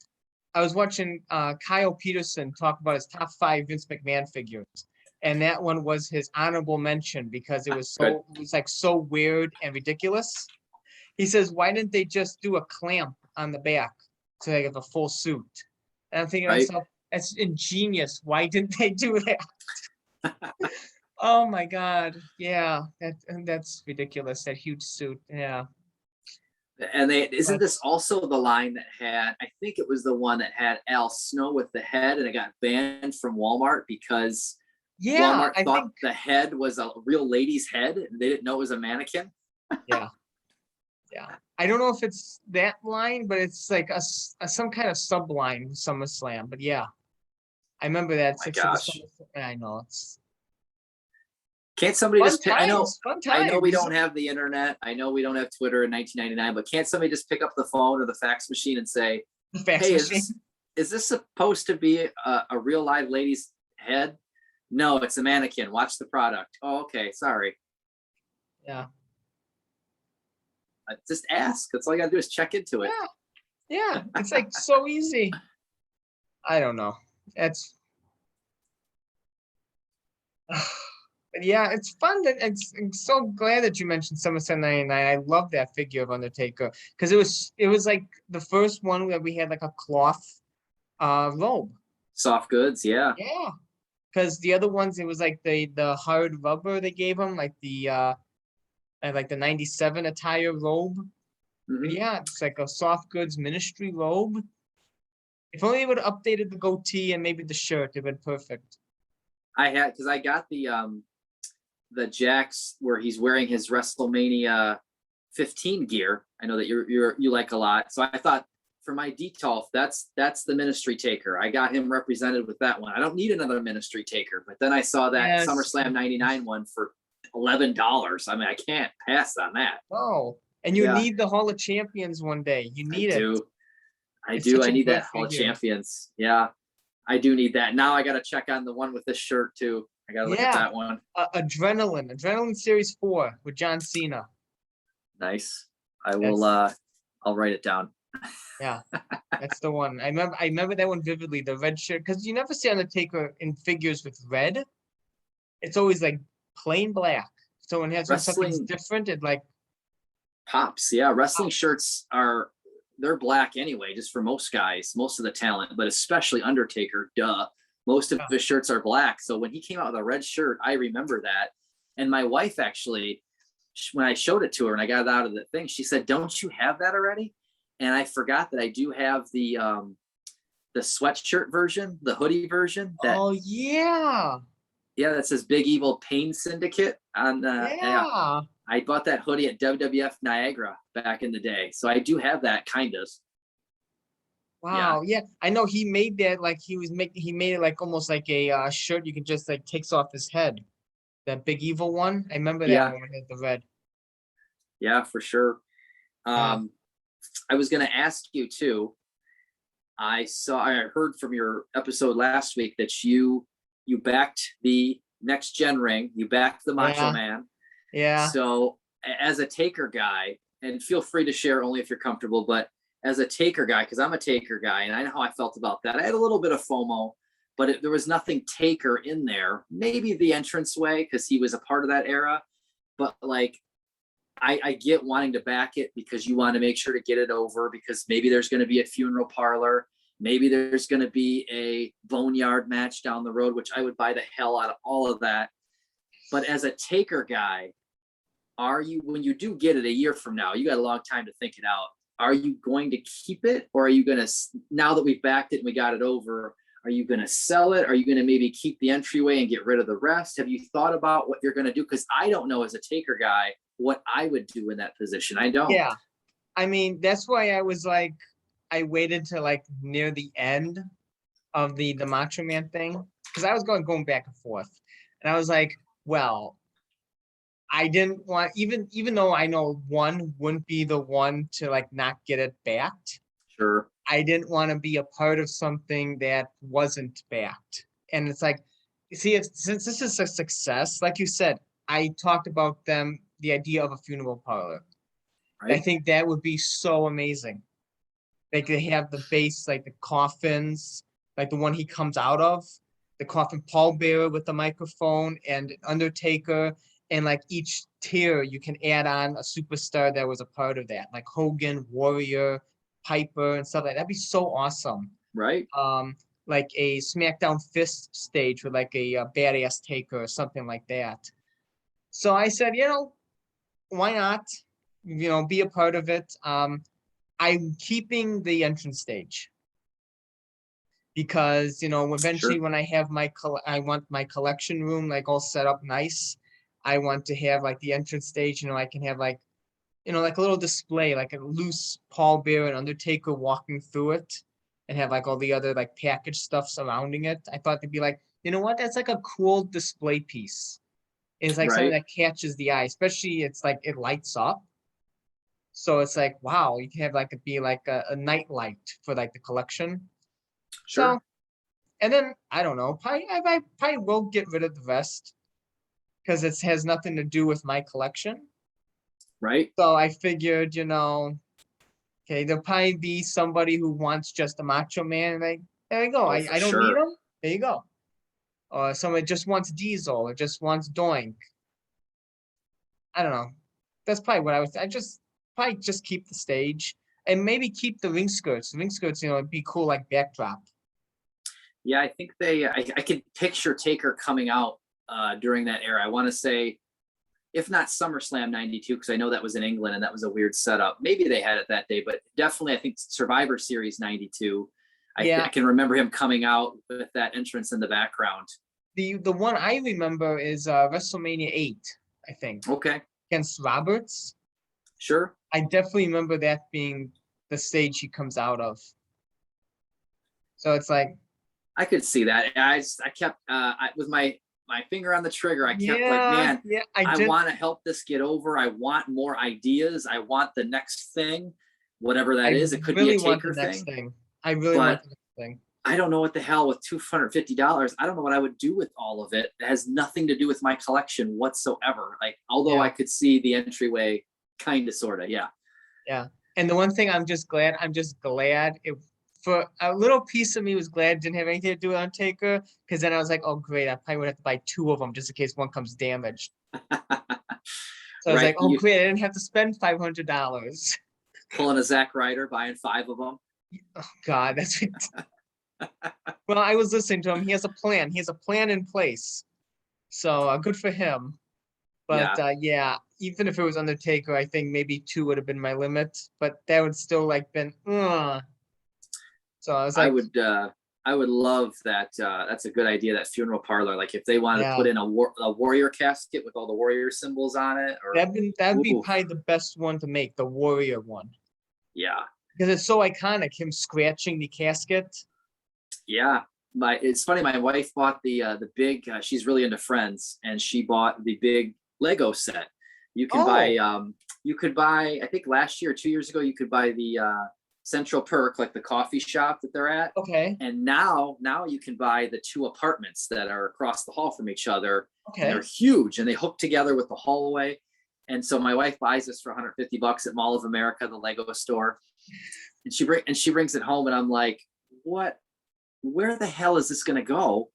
was watching Kyle Peterson talk about his top 5 Vince McMahon figures, and that one was his honorable mention because it was so weird and ridiculous. He says, why didn't they just do a clamp on the back so they have a full suit? And I'm thinking to myself, that's ingenious. Why didn't they do that? Oh my God. Yeah. That's ridiculous. That huge suit. Yeah. And isn't this also the line that had, I think it was the one that had Al Snow with the head, and it got banned from Walmart because Yeah, Walmart I thought think. the head was a real lady's head and they didn't know it was a mannequin. Yeah, yeah. I don't know if it's that line, but it's like some kind of subline with SummerSlam. But yeah, I remember that. Oh It's my like for the gosh. SummerSlam. I know it's Can't somebody fun just pick? times. Fun I know we times. don't have the internet. I know we don't have Twitter in 1999, but can't somebody just pick up the phone or the fax machine and say, The fax hey, machine. is this supposed to be a real live lady's head? No, it's a mannequin. Watch the product. Oh, okay. Sorry. Yeah. Just ask. That's all you gotta do is check into it. Yeah. It's like so easy. I don't know. That's. But yeah, it's fun. I'm so glad that you mentioned SummerSlam '99. I love that figure of Undertaker because it was like the first one where we had like a cloth robe. Soft goods. Yeah. Yeah. Because the other ones, it was like the hard rubber they gave him, like the '97 attire robe. But Mhm. yeah, it's like a soft goods ministry robe. If only they would have updated the goatee and maybe the shirt, it'd been perfect. I had, because I got the Jax where he's wearing his WrestleMania 15 gear. I know that you like a lot. So I thought for my Detolf, that's the ministry taker. I got him represented with that one. I don't need another ministry taker. But then I saw that Yes. SummerSlam '99 one for $11. I mean, I can't pass on that. Oh, and you Yeah. need the Hall of Champions one day. You need it. I It's do. such I a need good that Hall of figure. Champions. Yeah, I do need that. Now I got to check on the one with this shirt too. I got to look at Yeah. that one. Adrenaline Series 4 with John Cena. Nice. I will. I'll write it down. Yeah, that's the one. I remember that one vividly. The red shirt, because you never see Undertaker in figures with red. It's always like plain black. So when it has something Wrestling different, it like pops. Yeah, wrestling shirts they're black anyway, just for most guys, most of the talent, but especially Undertaker. Duh. Most of his shirts are black. So when he came out with a red shirt, I remember that. And my wife actually, when I showed it to her and I got it out of the thing, she said, "Don't you have that already?" And I forgot that I do have the sweatshirt version, the hoodie version. oh yeah. Yeah, that says Big Evil Pain Syndicate on. Yeah. I bought that hoodie at WWF Niagara back in the day, so I do have that kind of. Wow. Yeah. I know he made that like he made it like almost like a shirt you can just like takes off his head. That big evil one. I remember that Yeah, one when it had the red. yeah, for sure. Yeah. I was going to ask you too. I heard from your episode last week that you backed the next gen ring. You backed the Macho Yeah. Man. Yeah. So as a Taker guy, and feel free to share only if you're comfortable, but as a Taker guy, because I'm a Taker guy and I know how I felt about that. I had a little bit of FOMO, but there was nothing Taker in there. Maybe the entranceway because he was a part of that era, but like I get wanting to back it because you want to make sure to get it over because maybe there's going to be a funeral parlor. Maybe there's going to be a boneyard match down the road, which I would buy the hell out of all of that. But as a Taker guy, when you do get it a year from now, you got a long time to think it out. Are you going to keep it or are you going to, now that we've backed it and we got it over, are you going to sell it? Are you going to maybe keep the entryway and get rid of the rest? Have you thought about what you're going to do? Because I don't know as a Taker guy what I would do in that position. I don't. Yeah. I mean, that's why I was like, I waited to like near the end of the Macho Man thing because I was going back and forth, and I was like, well, I didn't want even though I know one wouldn't be the one to like not get it backed. Sure. I didn't want to be a part of something that wasn't backed, and it's like, see, since this is a success, like you said, I talked about the idea of a funeral parlor. I Right. think that would be so amazing. Like they have the base, like the coffins, like the one he comes out of, the coffin pallbearer with the microphone and Undertaker, and like each tier you can add on a superstar that was a part of that, like Hogan, Warrior, Piper, and stuff like that. That'd be so awesome. Right. Like a SmackDown Fist stage with like a badass Taker or something like that. So I said, why not? be a part of it. I'm keeping the entrance stage because, eventually Sure. when I have I want my collection room like all set up nice. I want to have like the entrance stage, I can have like, like a little display, like a loose Paul Bear and Undertaker walking through it and have like all the other like package stuff surrounding it. I thought they'd be like, you know what? That's like a cool display piece. It's like something Right. that catches the eye, especially it's like it lights up. So it's like, wow, you can have like it be like a night light for like the collection. So, Sure. and then I don't know, I probably will get rid of the rest because it has nothing to do with my collection. Right. So I figured, okay, there'll probably be somebody who wants just a Macho Man. Like, there you go. Oh, I, for I don't need sure. him. There you go. Or somebody just wants Diesel or just wants Doink. I don't know. That's probably what I just probably just keep the stage and maybe keep the ring skirts. The ring skirts, it'd be cool like backdrop. Yeah, I think I could picture Taker coming out during that era. I want to say, if not SummerSlam 92, because I know that was in England and that was a weird setup. Maybe they had it that day, but definitely I think Survivor Series 92. I Yeah. can remember him coming out with that entrance in the background. The one I remember is WrestleMania 8, I think, Okay, against Roberts. sure. I definitely remember that being the stage he comes out of. So it's like, I could see that. I kept with my finger on the trigger. I kept like, yeah, man, yeah, I want to help this get over. I want more ideas. I want the next thing, whatever that I is. It could be a really want the Taker next thing, thing. I really want but the next thing. I don't know what the hell with $250. I don't know what I would do with all of it. It has nothing to do with my collection whatsoever. Like, although I Yeah, could see the entryway, kind of, sort of, yeah. yeah. And the one thing I'm just glad it for a little piece of me was glad it didn't have anything to do with Undertaker, because then I was like, oh great, I probably would have to buy two of them just in case one comes damaged. So I was Right, like, oh you great, I didn't have to spend $500. pulling a Zack Ryder, buying 5 of them. Oh God, that's well, I was listening to him. He has a plan. He has a plan in place. So good for him. But Yeah, yeah, even if it was Undertaker, I think maybe two would have been my limit. But that would still like been. So I was I like, would uh I would love that. That's a good idea. That funeral parlor, like if they wanted to yeah, put in a warrior casket with all the warrior symbols on it, or that'd be oof, probably the best one to make, the Warrior one, yeah, because it's so iconic. Him scratching the casket. yeah. It's funny. My wife bought the big. She's really into Friends, and she bought the big Lego set. You can buy. Oh, You could buy. I think last year or 2 years ago, you could buy the Central Perk, like the coffee shop that they're at. okay, And now you can buy the 2 apartments that are across the hall from each other, and they're okay. huge, and they hook together with the hallway. And so my wife buys this for $150 at Mall of America, the Lego store, and she brings it home, and I'm like, what? Where the hell is this going to go?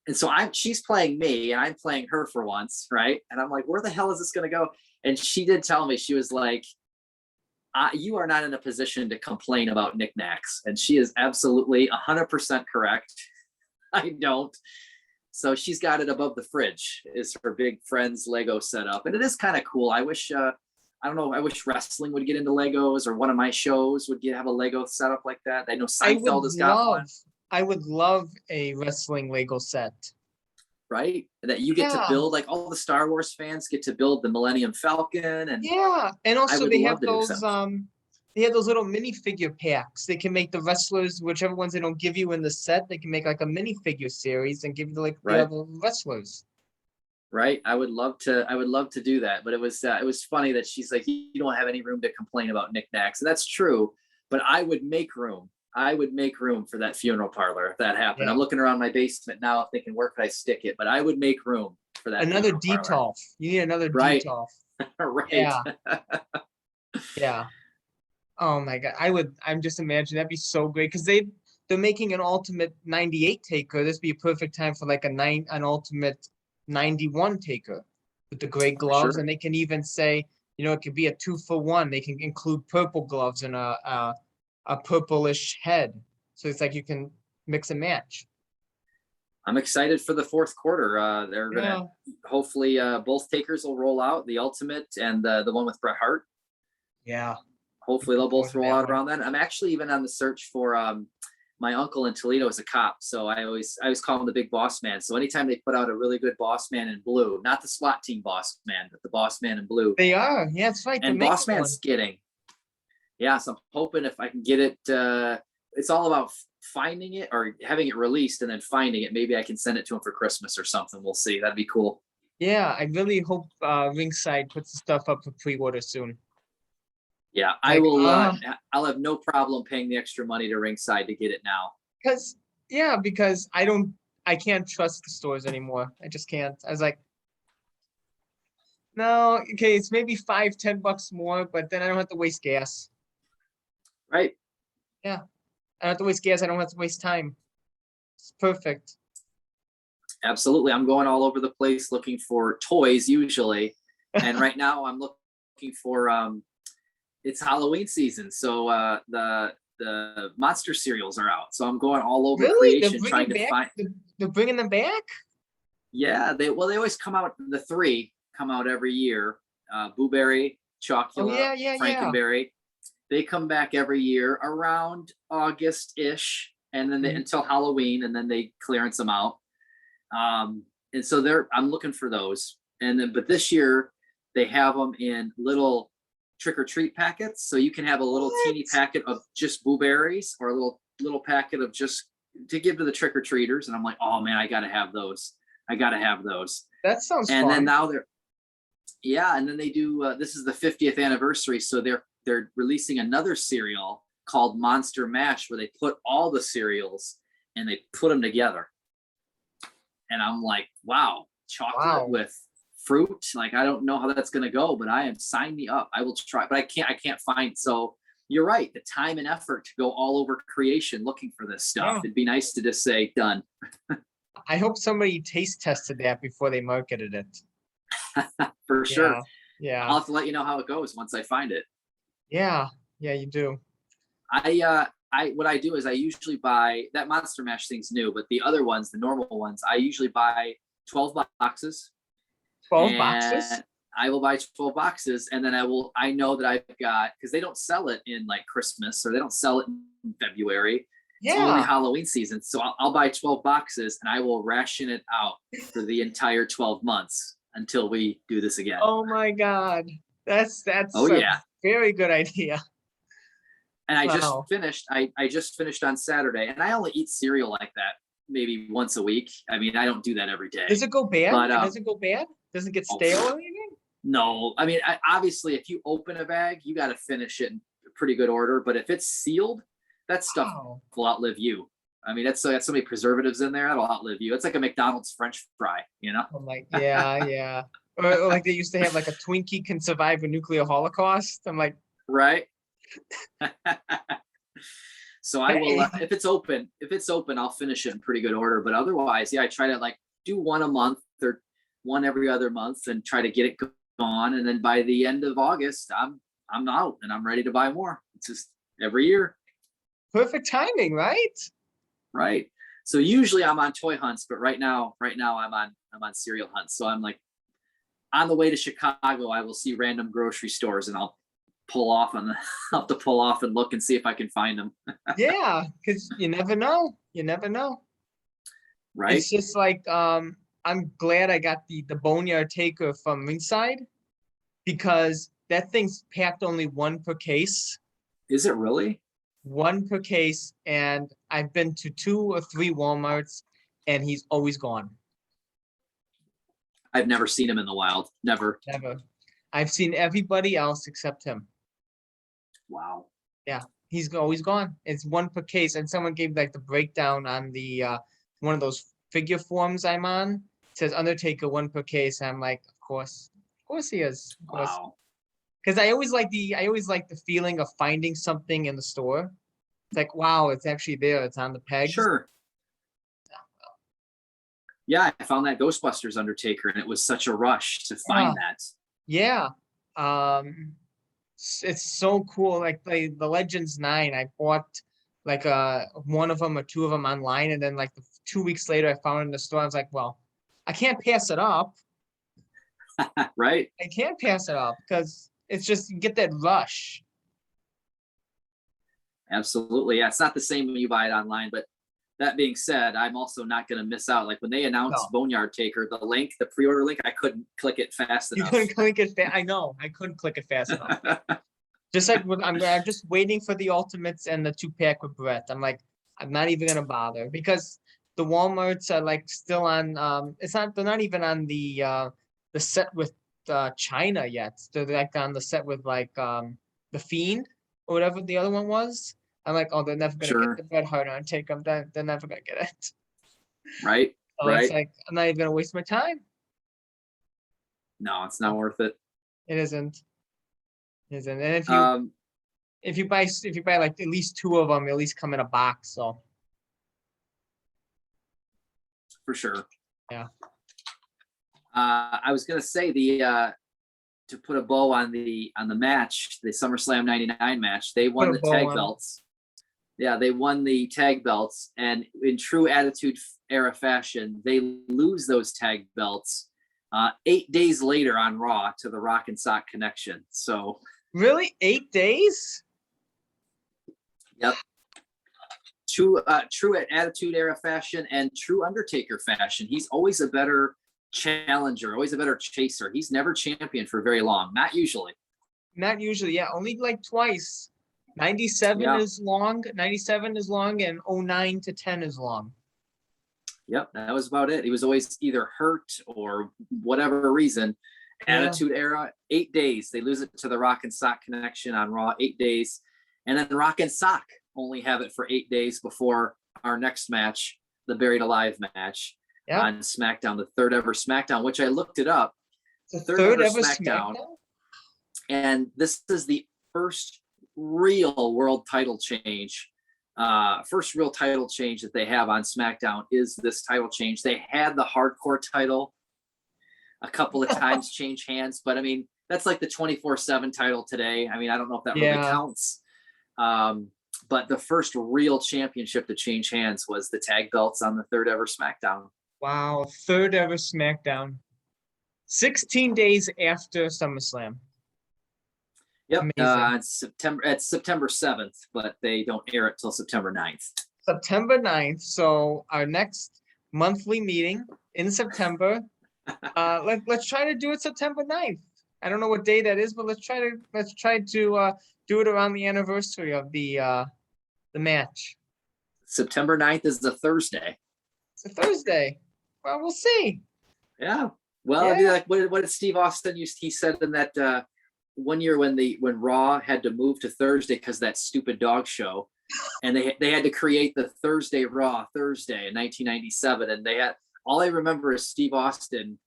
And so she's playing me and I'm playing her for once, right? And I'm like, where the hell is this going to go? And she did tell me, she was like, you are not in a position to complain about knickknacks. And she is absolutely 100% correct. I don't. So she's got it above the fridge, is her big Friends Lego setup. And it is kind of cool. I wish, I don't know, I wish wrestling would get into Legos, or one of my shows would have a Lego setup like that. I know I would Seinfeld has got love, one, I would love a wrestling Lego set. right? That you get to Yeah, build, like all the Star Wars fans get to build the Millennium Falcon. And yeah. And I also would they have love to do something. those little minifigure packs. They can make the wrestlers, whichever ones they don't give you in the set, they can make like a minifigure series and give you like the Right. other wrestlers. Right. I would love to do that. But it was funny that she's like, you don't have any room to complain about knickknacks. And that's true. But I would make room. I would make room for that funeral parlor if that happened. Yeah. I'm looking around my basement now thinking, where could I stick it? But I would make room for that Another funeral parlor. Detolf. You need another Right. Detolf. Right. Yeah, yeah. Oh my God. I'm just imagining that'd be so great because they're making an ultimate 98 taker. This would be a perfect time for like an ultimate 91 taker with the gray For gloves. sure. And they can even say, it could be a 2-for-1. They can include purple gloves and a purplish head. So it's like you can mix and match. I'm excited for the fourth quarter. They're gonna Yeah. hopefully both takers will roll out, the ultimate and the one with Bret Hart. Yeah. Hopefully they'll both roll That out one. around then. I'm actually even on the search for my uncle in Toledo is a cop, so I always call him the big boss man. So anytime they put out a really good boss man in blue, not the SWAT team boss man, but the boss man in blue, They are. Yeah, that's right. and boss man's getting. Yeah, so I'm hoping if I can get it. It's all about finding it or having it released and then finding it. Maybe I can send it to him for Christmas or something. We'll see. That'd be cool. Yeah, I really hope Ringside puts the stuff up for pre-order soon. Yeah, I will. I'll have no problem paying the extra money to Ringside to get it now. Because I can't trust the stores anymore. I just can't. I was like, no, okay, it's maybe $5-10 more, but then I don't have to waste gas. Right. Yeah. I don't have to waste gas. I don't have to waste time. It's perfect. Absolutely. I'm going all over the place looking for toys usually. And right now I'm looking for it's Halloween season. So the monster cereals are out. So I'm going all over creation trying to find. They're bringing them back? Yeah, they always come out. The 3 come out every year. Blueberry, Chocula, Frankenberry. They come back every year around August-ish, and then until Halloween, and then they clearance them out. And so I'm looking for those. And then, but this year they have them in little trick or treat packets. So you can have a little teeny packet of just blueberries or a little packet of just to give to the trick or treaters. And I'm like, oh man, I got to have those. That sounds and fun. then now and then they do, this is the 50th anniversary. So they're releasing another cereal called Monster Mash, where they put all the cereals and they put them together. And I'm like, wow, chocolate with fruit. Like, I don't know how that's going to go, but sign me up. I will try, but I can't find. So you're right. The time and effort to go all over creation looking for this stuff. It'd be nice to just say done. I hope somebody taste tested that before they marketed it. For sure. Yeah. I'll have to let you know how it goes once I find it. Yeah. Yeah, you do. What I do is I usually buy that Monster Mash thing's new, but the other ones, the normal ones, I usually buy 12 boxes. 12 boxes? I will buy 12 boxes, and then I know that I've got, because they don't sell it in like Christmas or they don't sell it in February. It's only Halloween season. So I'll buy 12 boxes and I will ration it out for the entire 12 months until we do this again. Oh my God. That's a very good idea. And I just finished on Saturday, and I only eat cereal like that maybe once a week. I mean, I don't do that every day. Does it go bad? But, Does it go bad? Does it get stale or anything? No. I mean, obviously, if you open a bag, you got to finish it in pretty good order. But if it's sealed, that stuff will outlive you. I mean, that's so many preservatives in there, that'll outlive you. It's like a McDonald's French fry, you know? I'm like, yeah. Or like they used to have like a Twinkie can survive a nuclear holocaust. I'm like, right. So I will, if it's open, I'll finish it in pretty good order. But otherwise, I try to like do one a month or one every other month and try to get it gone. And then by the end of August, I'm out and I'm ready to buy more. It's just every year. Perfect timing, right? Right. So usually I'm on toy hunts, but right now I'm on cereal hunts. So I'm like on the way to Chicago, I will see random grocery stores and I'll have to pull off and look and see if I can find them. Yeah, because you never know. Right. It's just like I'm glad I got the Boneyard Taker from Ringside, because that thing's packed only 1 per case. Is it really? 1 per case, and I've been to 2 or 3 Walmarts, and he's always gone. I've never seen him in the wild. Never. I've seen everybody else except him. Wow. Yeah, he's always gone. It's 1 per case, and someone gave like the breakdown on the one of those figure forms I'm on. It says Undertaker 1 per case. I'm like, of course he is. Of course. Wow. Because I always like the feeling of finding something in the store. It's like, wow, it's actually there. It's on the pegs. Sure. Yeah, I found that Ghostbusters Undertaker, and it was such a rush to find that. Yeah. It's so cool. Like the Legends 9, I bought like one of them or 2 of them online, and then like 2 weeks later I found it in the store. I was like, well, I can't pass it up. Right. I can't pass it up because it's just you get that rush. Absolutely. Yeah, it's not the same when you buy it online, but that being said, I'm also not going to miss out. Like when they announced No. Boneyard Taker, the link, the pre-order link, I couldn't click it fast You enough. couldn't click it I know. I couldn't click it fast enough. Just like I'm just waiting for the Ultimates and the 2-pack with Brett. I'm like, I'm not even gonna bother because the Walmarts are like still on. They're not even on the set with China yet. They're like on the set with like the Fiend or whatever the other one was. I'm like, oh, they're never gonna Sure. get the Bret Hart on take them. They're never gonna get it. Right. So Right. it's like I'm not even gonna waste my time. No, it's not worth it. It isn't. It isn't. And if you buy like at least 2 of them, at least come in a box. So for sure. yeah. I was gonna say to put a bow on the match, the SummerSlam '99 match, they won the tag belts. Yeah, they won the tag belts, and in true Attitude Era fashion, they lose those tag belts 8 days later on Raw to the Rock and Sock Connection. So really, 8 days? Yep. True Attitude Era fashion and true Undertaker fashion. He's always a better challenger, always a better chaser. He's never championed for very long. Not usually. Not usually, yeah. Only like twice. 97 is long. 97 is long, and 09 to 10 is long. Yep, that was about it. He was always either hurt or whatever reason. Attitude Era, 8 days. They lose it to the Rock and Sock Connection on Raw, 8 days. And then Rock and Sock only have it for 8 days before our next match, the Buried Alive match on SmackDown, the third ever SmackDown, which I looked it up. The third ever SmackDown? And this is the first real world title change. First real title change that they have on SmackDown is this title change. They had the hardcore title a couple of times change hands, but I mean, that's like the 24/7 title today. I mean, I don't know if that really counts. But the first real championship to change hands was the tag belts on the third ever SmackDown. Wow, third ever SmackDown. 16 days after SummerSlam. Yep, it's September 7th, but they don't air it till September 9th. September 9th. So our next monthly meeting in September. Let's try to do it September 9th. I don't know what day that is, but let's try to do it around the anniversary of the match. September 9th is the Thursday. It's a Thursday. Well, we'll see. Yeah. Well, I mean, like what did Steve Austin he said in that one year when Raw had to move to Thursday because that stupid dog show, and they had to create the Thursday Raw Thursday in 1997, and they had all I remember is Steve Austin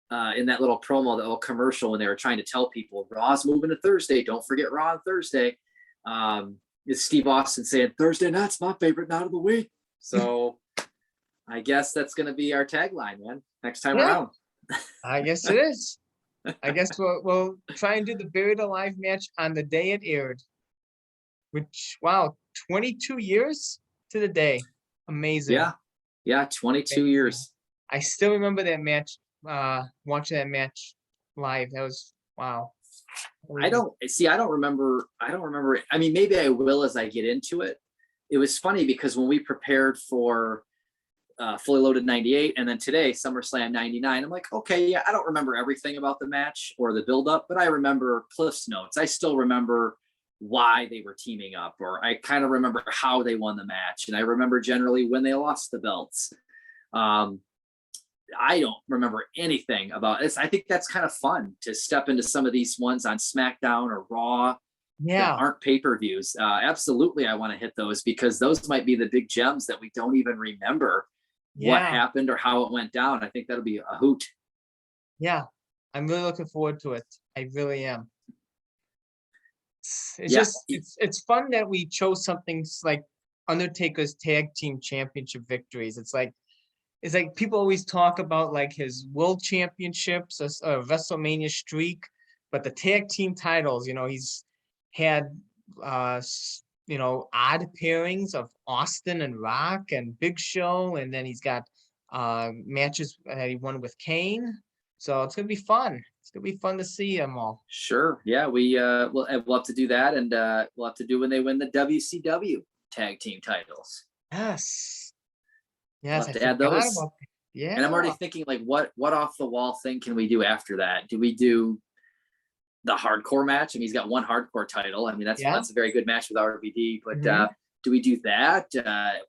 in that little promo, the little commercial when they were trying to tell people Raw's moving to Thursday. Don't forget Raw on Thursday. Is Steve Austin saying Thursday night's my favorite night of the week. So I guess that's going to be our tagline, man. Next time around. I guess it is. I guess we'll try and do the Buried Alive match on the day it aired. Which, wow, 22 years to the day. Amazing. Yeah, 22 years. I still remember that match, watching that match live. That was, wow. I don't remember. I mean, maybe I will as I get into it. It was funny because when we prepared for Fully Loaded 98 and then today SummerSlam 99, I'm like, okay, yeah, I don't remember everything about the match or the buildup, but I remember Cliff's notes. I still remember why they were teaming up, or I kind of remember how they won the match, and I remember generally when they lost the belts. I don't remember anything about this. I think that's kind of fun to step into some of these ones on SmackDown or Raw that aren't pay-per-views. Absolutely, I want to hit those because those might be the big gems that we don't even remember what happened or how it went down. I think that'll be a hoot. Yeah, I'm really looking forward to it. I really am. It's fun that we chose something like Undertaker's tag team championship victories. It's like people always talk about like his world championships, a WrestleMania streak, but the tag team titles, he's had, odd pairings of Austin and Rock and Big Show. And then he's got matches that he won with Kane. So it's gonna be fun. It's gonna be fun to see them all. Sure. Yeah, we'll have to do that, and we'll have to do when they win the WCW tag team titles. Yes. We'll Yes, have I to add forgot those. about that. And I'm already Yeah. thinking, like, what off the wall thing can we do after that? Do we do the hardcore match? I mean, he's got one hardcore title. I mean, that's Yeah. a very good match with RVD. But Mhm. do we do that?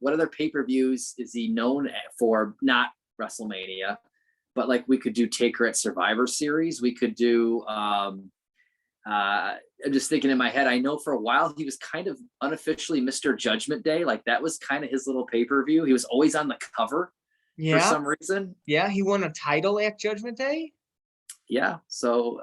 What other pay-per-views is he known for? Not WrestleMania, but like we could do Taker at Survivor Series. We could do. I'm just thinking in my head. I know for a while he was kind of unofficially Mr. Judgment Day. Like that was kind of his little pay-per-view. He was always on the cover for Yeah. some reason. Yeah. He won a title at Judgment Day. Yeah, so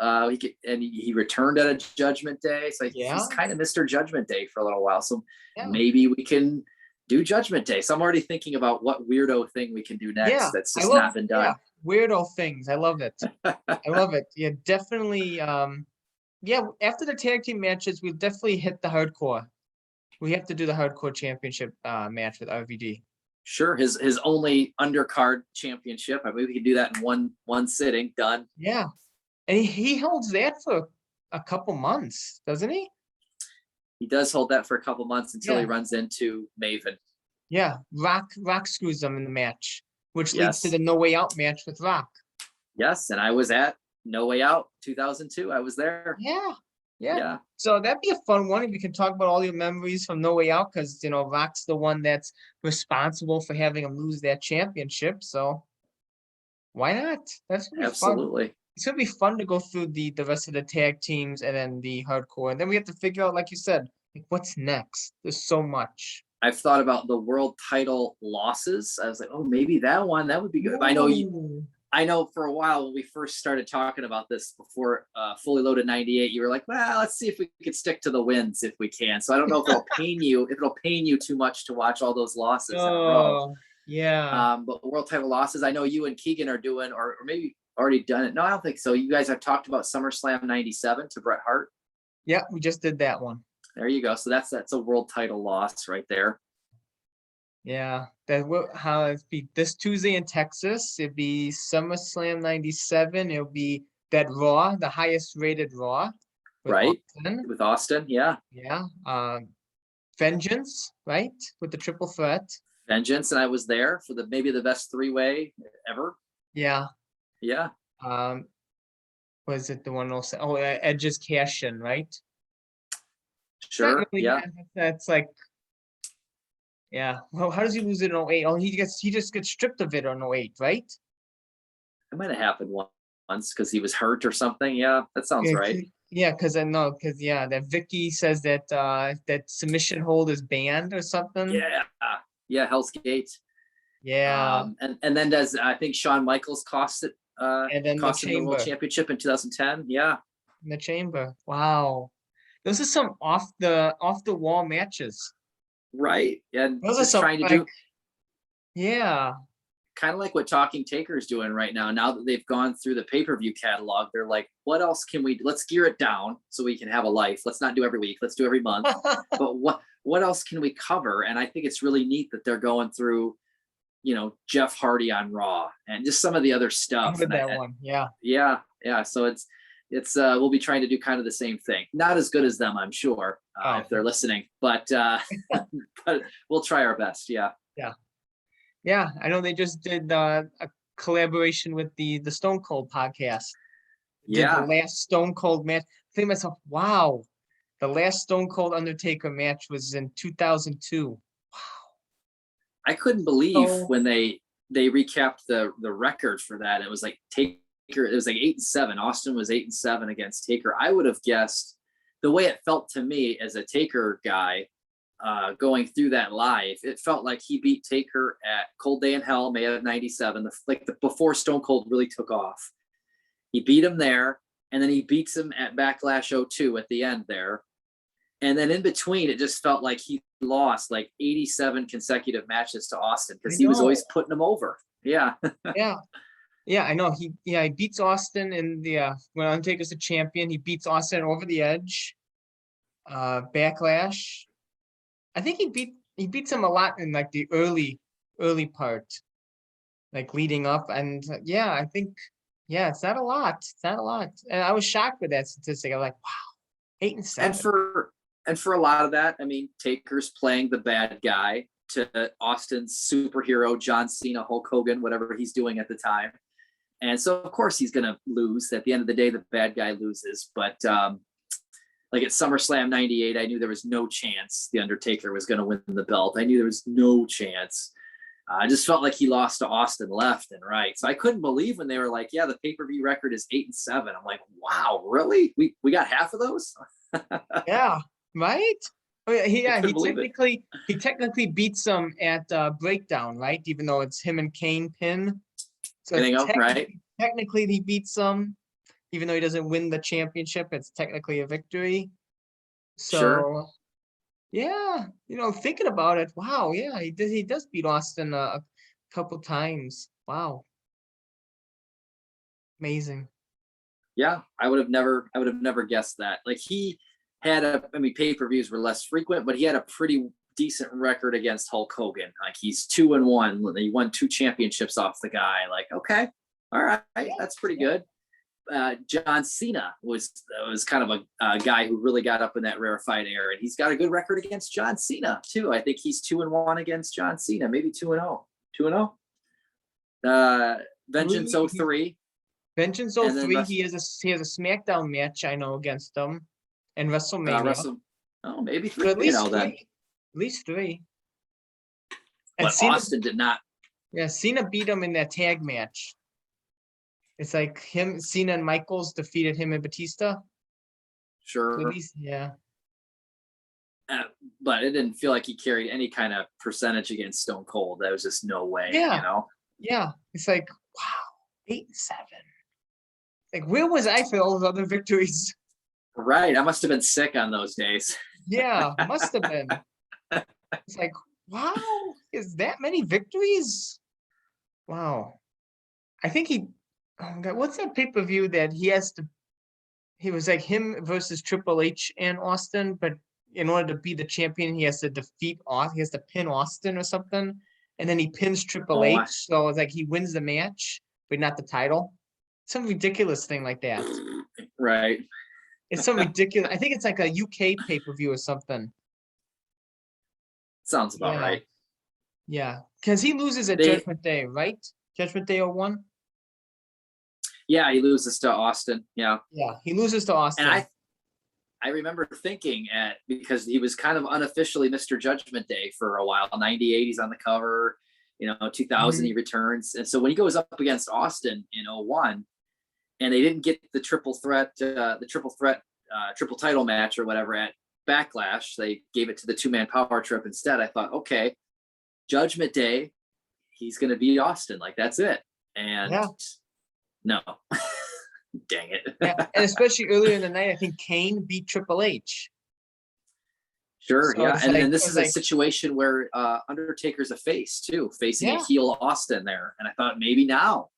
he returned at a Judgment Day, so Yeah. he's kind of Mr. Judgment Day for a little while. So Yeah. maybe we can do Judgment Day. So I'm already thinking about what weirdo thing we can do next Yeah. that's I just love, not been yeah, done. weirdo things. I love it. I love it. Yeah, definitely. Yeah, after the tag team matches, we'll definitely hit the hardcore. We have to do the hardcore championship match with RVD. Sure, his only undercard championship. I mean, we can do that in one sitting. Done. Yeah. And he holds that for a couple months, doesn't he? He does hold that for a couple months until he Yeah. runs into Maven. Yeah. Rock screws them in the match, which leads to Yes, the No Way Out match with Rock. yes, and I was at No Way Out 2002. I was there. Yeah. Yeah. Yeah. So that'd be a fun one. We can talk about all your memories from No Way Out because, Rock's the one that's responsible for having him lose that championship. So why not? That's gonna be fun. Absolutely. It's gonna be fun to go through the rest of the tag teams and then the hardcore. And then we have to figure out, like you said, like what's next? There's so much. I've thought about the world title losses. I was like, oh, maybe that would be good. I know for a while when we first started talking about this before Fully Loaded 98, you were like, well, let's see if we could stick to the wins if we can. So I don't know if it'll pain you too much to watch all those losses in a row. Oh, yeah. But world title losses, I know you and Keegan are doing, or maybe already done it. No, I don't think so. You guys have talked about SummerSlam 97 to Bret Hart. Yeah, we just did that one. There you go. So that's a world title loss right there. Yeah, that will how it be this Tuesday in Texas. It'd be SummerSlam 97. It'll be that Raw, the highest rated Raw. Right. Austin. With Austin. Yeah. Yeah. Vengeance, right? With the triple threat. Vengeance, and I was there for maybe the best three-way ever. Yeah. Yeah. Was it the one also? Oh, Edge's cash in, right? Sure. Really, yeah. That's like, yeah. Well, how does he lose it in 08? Oh, he just gets stripped of it on 08, right? It might have happened once because he was hurt or something. Yeah, that sounds right. Yeah, because I know, that Vicky says that that submission hold is banned or something. Yeah. Yeah, Hell's Gate. Yeah. And then does I think Shawn Michaels cost it and then cost him the world championship in 2010. Yeah. In the chamber. Wow. Those are some off the wall matches. Right. And those just are trying to do kind of like what Talking Taker's doing right now. Now that they've gone through the pay-per-view catalog, they're like, what else can we do? Let's gear it down so we can have a life. Let's not do every week. Let's do every month. But what else can we cover? And I think it's really neat that they're going through, Jeff Hardy on Raw and just some of the other stuff. One. Yeah. Yeah. Yeah. So it's we'll be trying to do kind of the same thing. Not as good as them, I'm sure, if they're listening, but but we'll try our best. Yeah. Yeah. Yeah. I know they just did a collaboration with the Stone Cold podcast. Yeah. The last Stone Cold match. I think to myself, wow, the last Stone Cold Undertaker match was in 2002. Wow. I couldn't believe when they recapped the record for that. It was like Taker. It was like 8-7. Austin was 8-7 against Taker. I would have guessed the way it felt to me as a Taker guy going through that live. It felt like he beat Taker at Cold Day in Hell, May of '97, before Stone Cold really took off. He beat him there, and then he beats him at Backlash 02 at the end there. And then in between, it just felt like he lost like 87 consecutive matches to Austin because he was always putting him over. Yeah. Yeah. Yeah, I know. He beats Austin in the when Undertaker's the champion. He beats Austin over the edge. Backlash. I think he beats him a lot in like the early part, like leading up. And yeah, I think Yeah, it's not a lot. It's not a lot. And I was shocked with that statistic. I was like, wow, 8 and 7. And for a lot of that, I mean, Taker's playing the bad guy to Austin's superhero, John Cena, Hulk Hogan, whatever he's doing at the time. And so, of course, he's going to lose. At the end of the day, the bad guy loses. But like at SummerSlam 98, I knew there was no chance the Undertaker was going to win the belt. I knew there was no chance. I just felt like he lost to Austin left and right. So I couldn't believe when they were like, yeah, the pay-per-view record is 8 and 7. I'm like, wow, really? We got half of those? Yeah, right? Oh, yeah, Couldn't he technically beats them at Breakdown, right? Even though it's him and Kane pin. So right? technically he beats them, even though he doesn't win the championship. It's technically a victory. So Sure. yeah, thinking about it, wow, yeah, he does beat Austin a couple times. Wow. Amazing. Yeah, I would have never guessed that. Like he had pay-per-views were less frequent, but he had a pretty decent record against Hulk Hogan. Like he's 2-1. He won 2 championships off the guy. Like, okay, all right, that's pretty good. John Cena was kind of a guy who really got up in that rarefied era, and he's got a good record against John Cena too. I think he's 2-1 against John Cena, maybe 2-0. 2-0. Vengeance 03. Vengeance 03, he has a SmackDown match, I know, against them. And WrestleMania. Maybe 3, at least then. At least 3. And but Austin did not. Yeah, Cena beat him in that tag match. It's like Cena and Michaels defeated him and Batista. Sure. So at least, yeah. But it didn't feel like he carried any kind of percentage against Stone Cold. That was just no way, Yeah. It's like, wow, 8 and 7. Like, where was I for all those other victories? Right. I must have been sick on those days. Yeah, must have been. It's like, wow, is that many victories? Wow. I think what's that pay-per-view that he was like him versus Triple H and Austin, but in order to be the champion, he has to pin Austin or something. And then he pins Triple H. So it's like he wins the match, but not the title. Some ridiculous thing like that. Right. It's some ridiculous. I think it's like a UK pay-per-view or something. Sounds about right. Yeah. Because he loses at Judgment Day, right? Judgment Day 01? Yeah, he loses to Austin. Yeah. Yeah, he loses to Austin. And I remember thinking because he was kind of unofficially Mr. Judgment Day for a while. 98, he's on the cover. 2000, he returns. And so when he goes up against Austin in 01, and they didn't get the triple title match or whatever at Backlash, they gave it to the 2-man power trip instead. I thought, okay, Judgment Day, he's going to beat Austin. Like, that's it. And no, dang it. Yeah, and especially earlier in the night, I think Kane beat Triple H. Sure, so yeah. And this is a situation where Undertaker's a face too, facing a heel Austin there. And I thought maybe now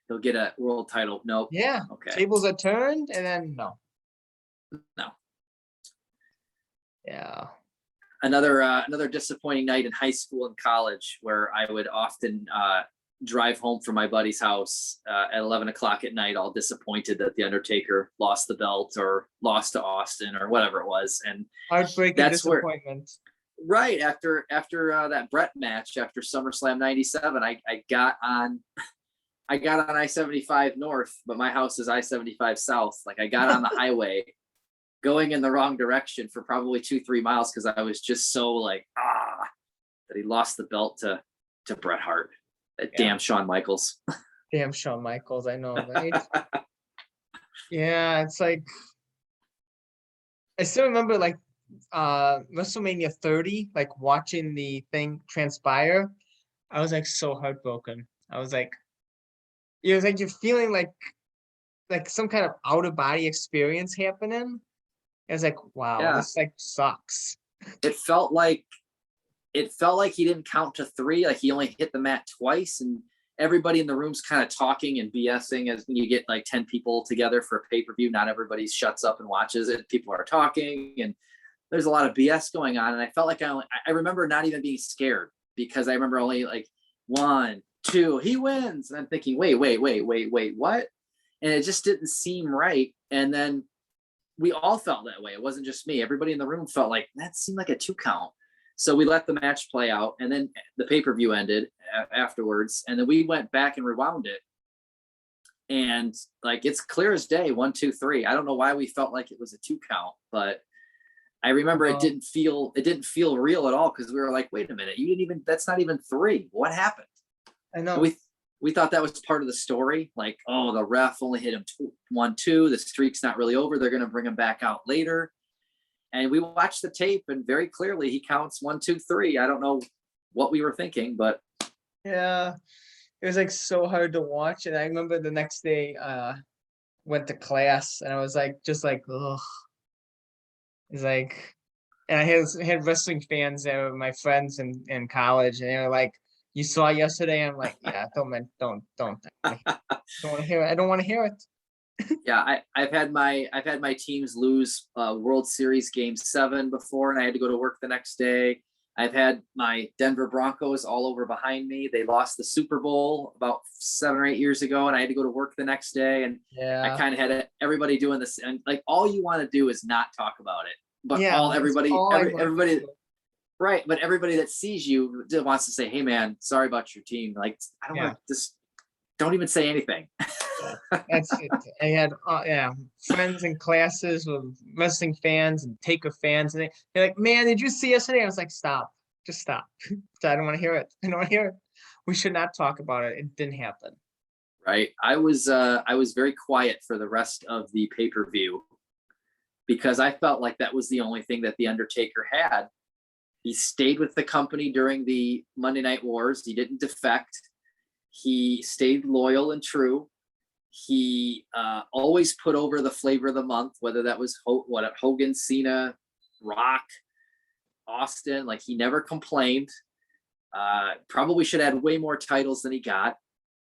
he'll get a world title. Nope. Yeah. Okay. Tables are turned, and then no. Yeah. Another disappointing night in high school and college, where I would often drive home from my buddy's house at 11 o'clock at night, all disappointed that the Undertaker lost the belt or lost to Austin or whatever it was. And heartbreaking disappointment. Right after that Brett match, after SummerSlam 97, I got on I-75 north, but my house is I-75 south. Like, I got on the highway going in the wrong direction for probably 2-3 miles because I was just so like, that he lost the belt to Bret Hart. Damn Shawn Michaels. Damn Shawn Michaels, I know, right? Yeah, it's like, I still remember like WrestleMania 30, like watching the thing transpire. I was like so heartbroken. I was like, it was like you're feeling like some kind of out of body experience happening. I was like, wow, this like sucks. It felt like he didn't count to 3. Like, he only hit the mat twice, and everybody in the room's kind of talking and BSing. As when you get like 10 people together for a pay-per-view, not everybody shuts up and watches it. People are talking, and there's a lot of BS going on. And I felt like I remember not even being scared, because I remember only like 1, 2, he wins. And I'm thinking, wait, what? and it just didn't seem right. And then we all felt that way. It wasn't just me. Everybody in the room felt like that seemed like a 2 count. So we let the match play out, and then the pay-per-view ended afterwards. And then we went back and rewound it. And like, it's clear as day, 1, 2, 3. I don't know why we felt like it was a 2 count, but I remember it didn't feel real at all. Cause we were like, wait a minute, that's not even 3. What happened? I know. And we thought that was part of the story. Like, oh, the ref only hit him 1, 2. The streak's not really over. They're going to bring him back out later. And we watched the tape, and very clearly he counts 1, 2, 3. I don't know what we were thinking, but Yeah, it was like so hard to watch. And I remember the next day, went to class, and I was like, just like, ugh. It's like, and I had wrestling fans that were my friends in college, and they were like, "You saw yesterday?" I'm like, "Yeah, don't don't want to hear it. I don't want to hear it." yeah, I've had my teams lose World Series Game 7 before, and I had to go to work the next day. I've had my Denver Broncos all over behind me. They lost the Super Bowl about 7 or 8 years ago, and I had to go to work the next day. And I Yeah, kind of had everybody doing this, and like, all you want to do is not talk about it. But yeah. That's everybody, all I want everybody, to do. right? But everybody that sees you wants to say, "Hey, man, sorry about your team." Like, I don't Yeah. want to just don't even say anything. Yeah, that's it. I had friends in classes with wrestling fans and Taker fans, and they're like, "Man, did you see yesterday?" I was like, "Stop, just stop." I don't want to hear it. I don't want to hear it. We should not talk about it. It didn't happen. Right? I was very quiet for the rest of the pay-per-view because I felt like that was the only thing that the Undertaker had. He stayed with the company during the Monday Night Wars. He didn't defect. He stayed loyal and true. He always put over the flavor of the month, whether that was Hogan, Cena, Rock, Austin. Like, he never complained. Probably should have had way more titles than he got.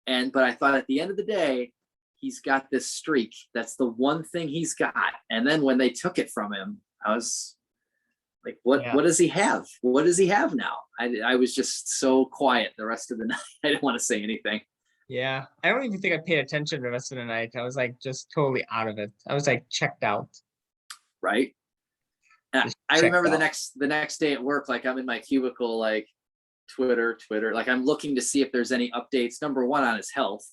But I thought at the end of the day, he's got this streak. That's the one thing he's got. And then when they took it from him, I was like, what does he have? What does he have now? I was just so quiet the rest of the night. I didn't want to say anything. Yeah, I don't even think I paid attention the rest of the night. I was like just totally out of it. I was like checked out. Right. And I Checked remember out. the next day at work, like, I'm in my cubicle, like, Twitter, like, I'm looking to see if there's any updates. Number one, on his health.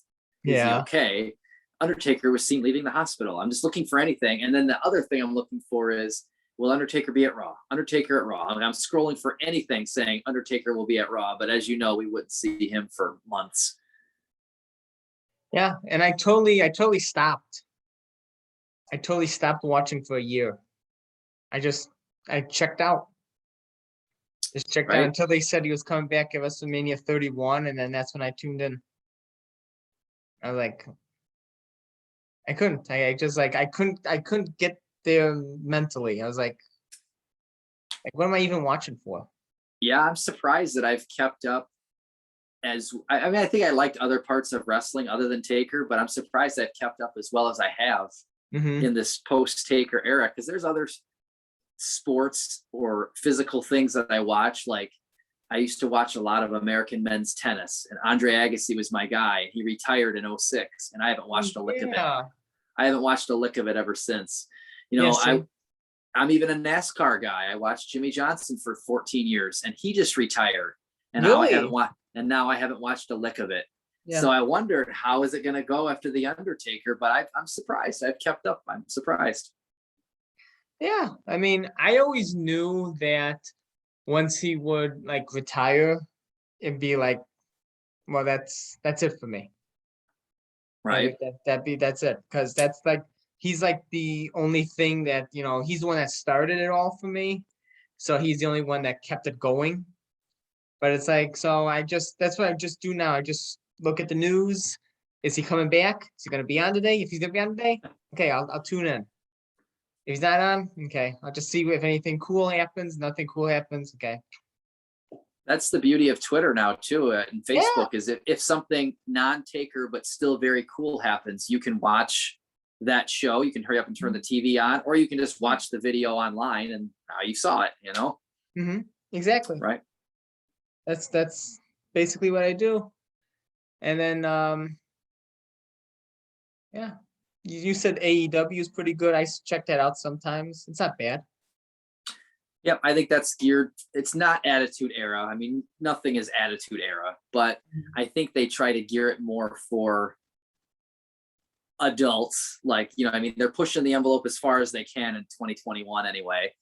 Is he Yeah, okay? Undertaker was seen leaving the hospital. I'm just looking for anything. And then the other thing I'm looking for is, will Undertaker be at Raw? Undertaker at Raw. And I'm scrolling for anything saying Undertaker will be at Raw. But as you know, we wouldn't see him for months. yeah, and I totally stopped. I totally stopped watching for a year. I checked out. Just checked out Right. until they said he was coming back at WrestleMania 31, and then that's when I tuned in. I was like, I couldn't. I just like I couldn't get there mentally. I was like, what am I even watching for? Yeah, I'm surprised that I've kept up I mean, I think I liked other parts of wrestling other than Taker, but I'm surprised I've kept up as well as I have in this post-Taker era, because there's other sports or physical things that I watch. Like, I used to watch a lot of American men's tennis, and Andre Agassi was my guy. He retired in 2006, and I haven't watched a lick of it. I haven't watched a lick of it ever since. You know, I'm even a NASCAR guy. I watched Jimmy Johnson for 14 years, and he just retired. And now I haven't watched a lick of it. Yeah. So I wondered, how is it going to go after the Undertaker? But I'm surprised. I've kept up. I'm surprised. Yeah, I mean, I always knew that once he would like retire, it'd be like, well, that's it for me. Right. That's it, because that's like he's like the only thing that he's the one that started it all for me, so he's the only one that kept it going. But it's like, so that's what I just do now. I just look at the news. Is he coming back? Is he going to be on today? If he's going to be on today, okay, I'll tune in. If he's not on, okay, I'll just see if anything cool happens. Nothing cool happens, okay. That's the beauty of Twitter now too, and Facebook, is if something non-Taker but still very cool happens, you can watch that show. You can hurry up and turn the TV on, or you can just watch the video online, and now you saw it. Exactly. Right. That's basically what I do. And then yeah, You said AEW is pretty good. Check that out sometimes. It's not bad. Yep, I think that's geared. It's not Attitude Era. I mean, nothing is Attitude Era, but I think they try to gear it more for adults. Like, I mean, they're pushing the envelope as far as they can in 2021 anyway.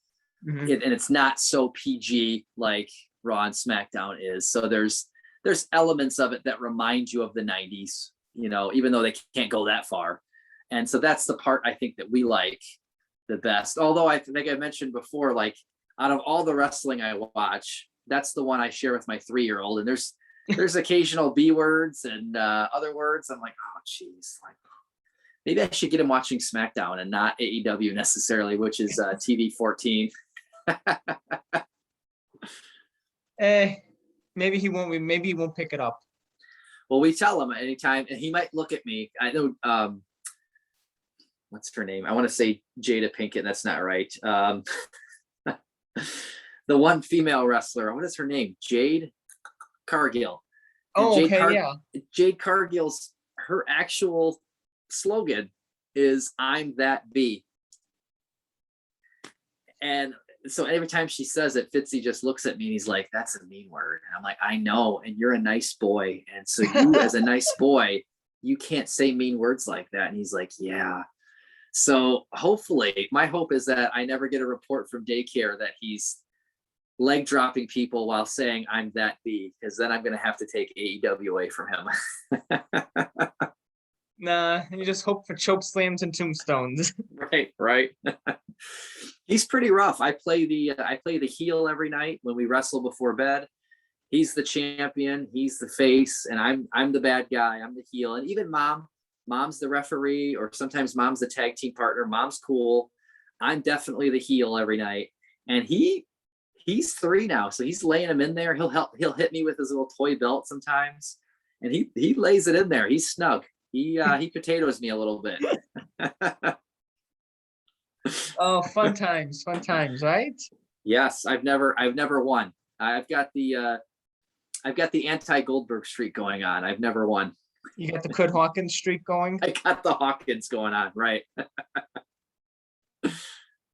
Mhm. And it's not so PG like Raw and SmackDown is. So there's elements of it that remind you of the 90s, even though they can't go that far. And so that's the part I think that we like the best. Although I think I mentioned before, like, out of all the wrestling I watch, that's the one I share with my 3-year-old. And there's occasional B words and other words. I'm like, oh, geez, like, maybe I should get him watching SmackDown and not AEW necessarily, which is TV 14. Maybe he won't. Maybe he won't pick it up. Well, we tell him anytime, and he might look at me. I know. What's her name? I want to say Jada Pinkett. That's not right. The one female wrestler. What is her name? Jade Cargill. Oh, okay, yeah. Jade Cargill's her actual slogan is "I'm that B." And so every time she says it, Fitzy just looks at me and he's like, "That's a mean word." And I'm like, "I know, and you're a nice boy, and so you, as a nice boy, you can't say mean words like that." And he's like, "Yeah." So hopefully, my hope is that I never get a report from daycare that he's leg dropping people while saying "I'm that B," because then I'm going to have to take AEW away from him. Nah, you just hope for choke slams and tombstones. Right. He's pretty rough. I play the heel every night when we wrestle before bed. He's the champion. He's the face, and I'm the bad guy. I'm the heel, and even Mom's the referee, or sometimes Mom's the tag team partner. Mom's cool. I'm definitely the heel every night. And he's 3 now, so he's laying him in there. He'll hit me with his little toy belt sometimes, and he lays it in there. He's snug. He potatoes me a little bit. Oh, fun times, right? Yes, I've never won. I've got the anti-Goldberg streak going on. I've never won. You got the Kurt Hawkins streak going. I got the Hawkins going on, right?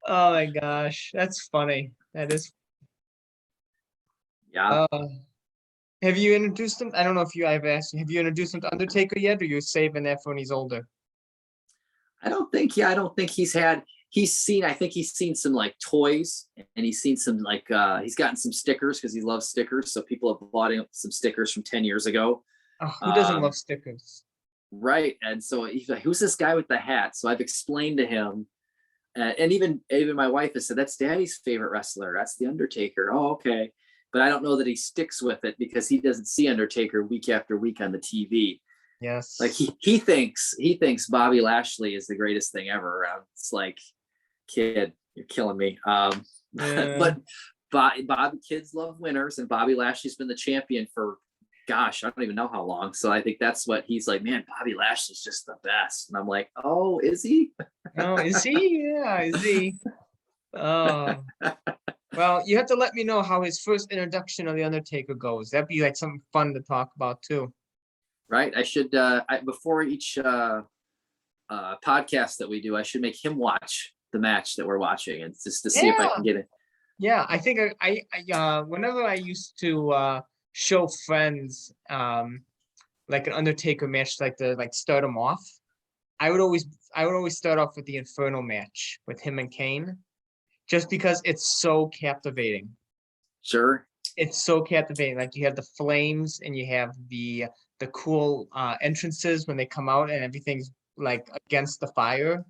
Oh my gosh, that's funny. That is. Yeah. Have you introduced him? I don't know if I've asked you. Have you introduced him to Undertaker yet, or you're saving that for when he's older? I don't think he's seen some like toys, and he's seen some like he's gotten some stickers because he loves stickers. So people have bought him some stickers from 10 years ago. Oh, who doesn't love stickers? Right. And so he's like, "Who's this guy with the hat?" So I've explained to him, and even my wife has said, "That's Daddy's favorite wrestler. That's the Undertaker." Oh, okay. But I don't know that he sticks with it because he doesn't see Undertaker week after week on the TV. Yes. Like he thinks Bobby Lashley is the greatest thing ever around. It's like, kid, you're killing me. But Bobby, kids love winners, and Bobby Lashley's been the champion for, gosh, I don't even know how long. So I think that's what he's like, "Man, Bobby Lashley's just the best." And I'm like, "Oh, is he?" Oh, is he? Yeah, is he? Oh. Well, you have to let me know how his first introduction of the Undertaker goes. That'd be like something fun to talk about too. Right. I should before each podcast that we do, I should make him watch the match that we're watching, and just to see if I can get it. Yeah, I think I whenever I used to show friends like an Undertaker match, like to start them off, I would always start off with the Inferno match with him and Kane, just because it's so captivating. Sure. It's so captivating. Like, you have the flames and you have the cool entrances when they come out and everything's like against the fire.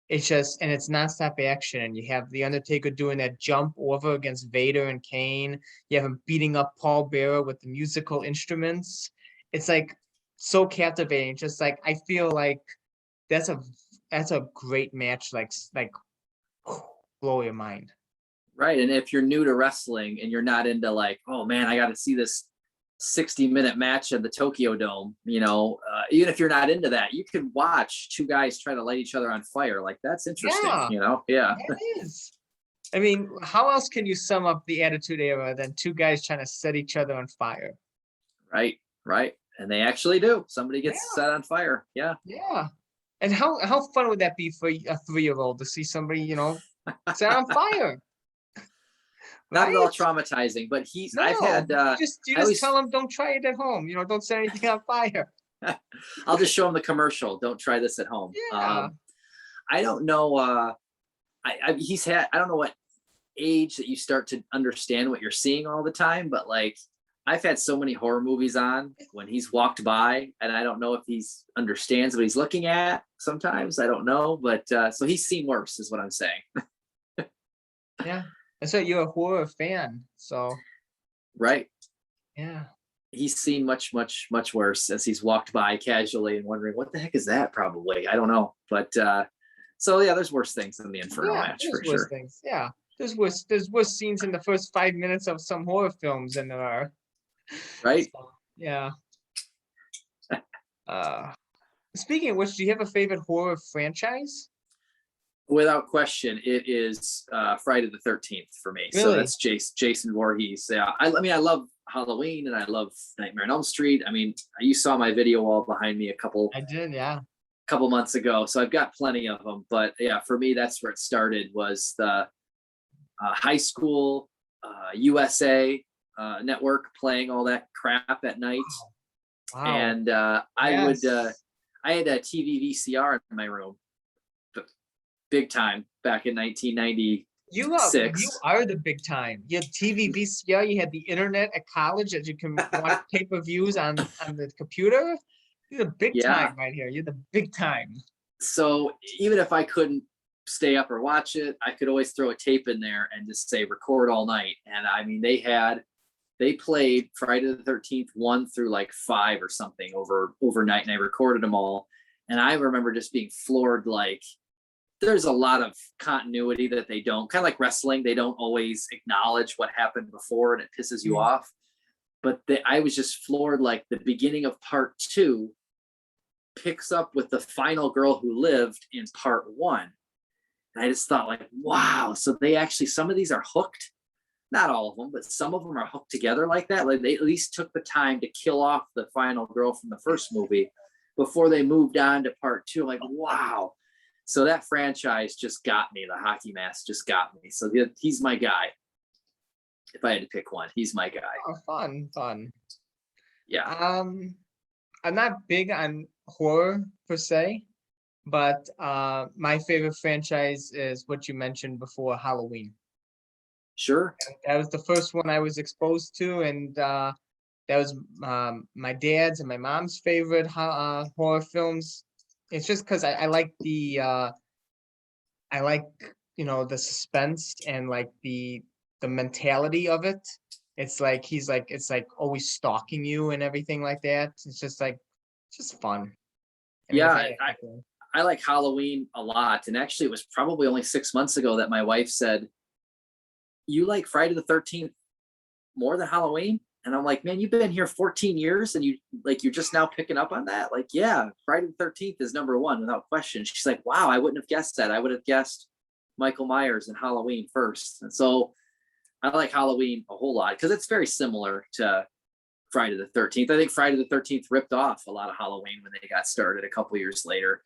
It's just, and it's nonstop action. And you have the Undertaker doing that jump over against Vader and Kane. You have him beating up Paul Bearer with the musical instruments. It's like so captivating. Just like, I feel like that's a great match. Like blow your mind. Right. And if you're new to wrestling and you're not into like, "Oh man, I got to see this 60-minute match at the Tokyo Dome," even if you're not into that, you can watch 2 guys try to light each other on fire. Like, that's interesting. Yeah. It is. I mean, how else can you sum up the Attitude Era than 2 guys trying to set each other on fire? Right. And they actually do. Somebody gets set on fire. Yeah. And how fun would that be for a 3-year-old to see somebody, set on fire, Not at all right? traumatizing, but I've No, had, you I just always, tell them don't try it at home. Don't set anything on fire. I'll just show them the commercial. Don't try this at home. Yeah. I don't know. I don't know what age that you start to understand what you're seeing all the time, but like I've had so many horror movies on when he's walked by, and I don't know if he's understands what he's looking at. Sometimes I don't know, but so he's seen worse, is what I'm saying. Yeah. And so you're a horror fan. So Right? yeah. He's seen much, much, much worse as he's walked by casually and wondering what the heck is that? Probably, I don't know, but so yeah, there's worse things than the Inferno Yeah, match there's for worse sure. things. Yeah. There's worse scenes in the first 5 minutes of some horror films than there are. Right? So, yeah. Uh Speaking of which, do you have a favorite horror franchise? Without question, it is Friday the 13th for me. So Really? that's Jason Voorhees. Yeah, I mean, I love Halloween and I love Nightmare on Elm Street. I mean, you saw my video wall behind me a couple I did, yeah. months ago, so I've got plenty of them. But yeah, for me, that's where it started. Was the high school USA network playing all that crap at night, Wow. and Yes. I had a TV VCR in my room, big time back in 1990. You Six. are the big time. You had TV VCR, you had the internet at college that you can watch pay-per-views on the computer. You're the big Yeah. time right here. You're the big time. So even if I couldn't stay up or watch it, I could always throw a tape in there and just say record all night. And I mean, they played Friday the 13th 1 through like 5 or something overnight, and I recorded them all. And I remember just being floored. Like, there's a lot of continuity that they don't, kind of like wrestling, they don't always acknowledge what happened before, and it pisses you off. But I was just floored. Like, the beginning of part 2 picks up with the final girl who lived in part 1. And I just thought, like, wow. So they actually, some of these are hooked. Not all of them, but some of them are hooked together like that. Like, they at least took the time to kill off the final girl from the first movie before they moved on to part 2. I'm like, wow. So that franchise just got me. The hockey mask just got me. So he's my guy. If I had to pick one, he's my guy. Oh, fun. Yeah. I'm not big on horror per se, but my favorite franchise is what you mentioned before, Halloween. Sure. That was the first one I was exposed to, and that was my dad's and my mom's favorite horror films. It's just because I like the the suspense and like the mentality of it. It's like it's like always stalking you and everything like that. It's just fun. Yeah, I like Halloween a lot. And actually, it was probably only 6 months ago that my wife said, "You like Friday the 13th more than Halloween?" And I'm like, "Man, you've been here 14 years and you're just now picking up on that?" Like, yeah, Friday the 13th is number 1 without question. She's like, "Wow, I wouldn't have guessed that. I would have guessed Michael Myers and Halloween first." And so I like Halloween a whole lot because it's very similar to Friday the 13th. I think Friday the 13th ripped off a lot of Halloween when they got started a couple years later.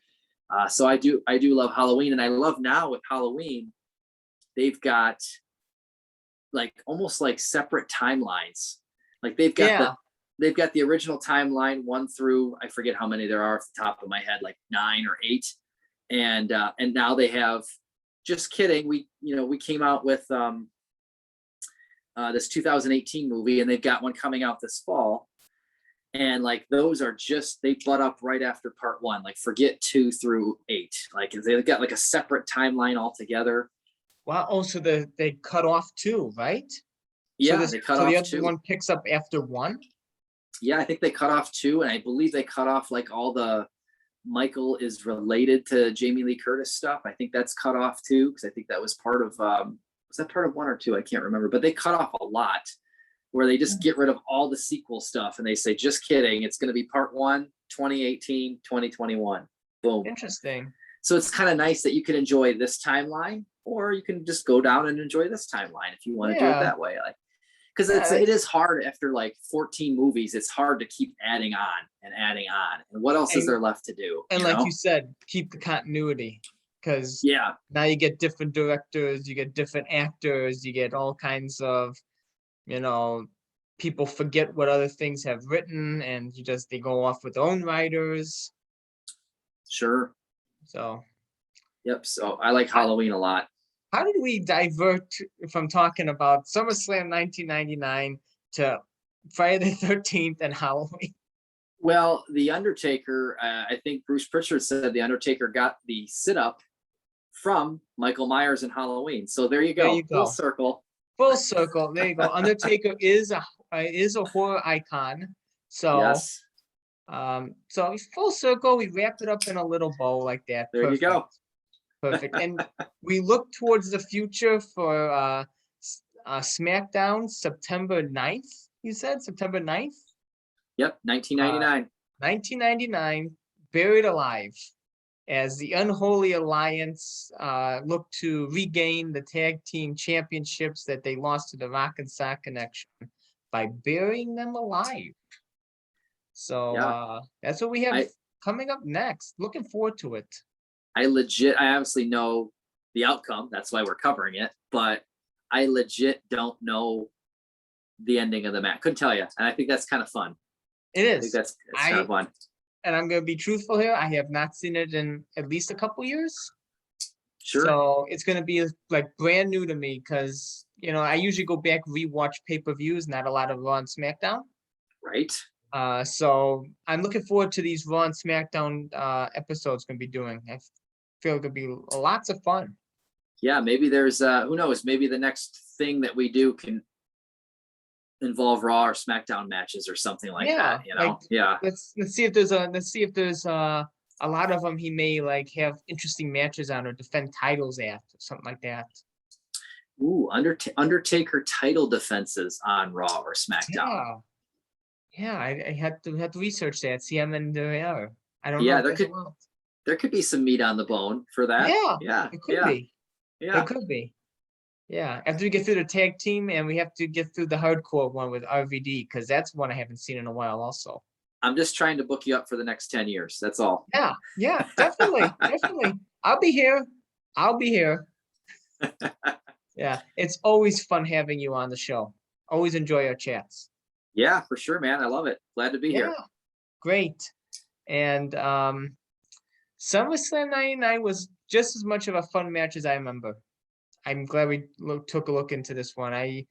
So I do love Halloween, and I love now with Halloween, they've got like almost like separate timelines. Like they've got the original timeline 1 through, I forget how many there are off the top of my head, like 9 or 8, and now they have. Just kidding. We came out with this 2018 movie, and they've got one coming out this fall. And like those are just, they butt up right after part 1. Like, forget 2 through 8. Like, they've got like a separate timeline altogether. Wow. Oh, so they cut off 2, right? Yeah, they cut so off the other 2. one picks up after 1. Yeah, I think they cut off 2, and I believe they cut off like all the Michael is related to Jamie Lee Curtis stuff. I think that's cut off too, because I think that was part of was that part of 1 or 2? I can't remember, but they cut off a lot where they just get rid of all the sequel stuff and they say, just kidding, it's going to be part 1, 2018, 2021. Boom. Interesting. So it's kind of nice that you can enjoy this timeline, or you can just go down and enjoy this timeline if you want to do it that way. Like, because Yeah, it is hard after like 14 movies. It's hard to keep adding on and adding on. And what else is there left to do? and You like know? you said, keep the continuity, because Yeah, now you get different directors, you get different actors, you get all kinds of, people forget what other things have written, and they go off with their own writers. sure. So Yep. So I like Halloween a lot. how did we divert from talking about SummerSlam 1999 to Friday the 13th and Halloween? Well, The Undertaker, I think Bruce Pritchard said The Undertaker got the sit up from Michael Myers in Halloween. So there you go. There you Full go. circle. Full circle. There you go. Undertaker is a horror icon. So Yes. so full circle. We wrapped it up in a little bow like that. There you go. Perfect. And we look towards the future for Smackdown September 9th. You said September 9th? Yep. 1999. 1999, Buried Alive, as the Unholy Alliance look to regain the tag team championships that they lost to the Rock and Sock Connection by burying them alive. So that's what we have coming up next. Looking forward to it. I obviously know the outcome. That's why we're covering it. But I legit don't know the ending of the match. Couldn't tell you. And I think that's kind of fun. It is. I think that's kind of fun. And I'm going to be truthful here. I have not seen it in at least a couple years. Sure. So it's going to be like brand new to me because, I usually go back, rewatch pay-per-views, not a lot of Raw and SmackDown. Right. So I'm looking forward to these Raw and SmackDown episodes going to be doing. I feel it could be lots of fun. Yeah, maybe there's who knows, maybe the next thing that we do can involve Raw or SmackDown matches or something like that, Let's see if there's a lot of them he may like have interesting matches on or defend titles at or something like that. Ooh, Undertaker title defenses on Raw or SmackDown. Yeah, I had to research that, see how many there are. I don't know. Yeah, there could be some meat on the bone for that. Yeah, it could be. Yeah, it could be. Yeah, after we get through the tag team, and we have to get through the hardcore one with RVD, because that's one I haven't seen in a while also. I'm just trying to book you up for the next 10 years. That's all. Yeah, definitely. I'll be here. Yeah, it's always fun having you on the show. Always enjoy our chats. Yeah, for sure, man. I love it. Glad to be here. Great. And SummerSlam 99 was just as much of a fun match as I remember. I'm glad we took a look into this one. I'm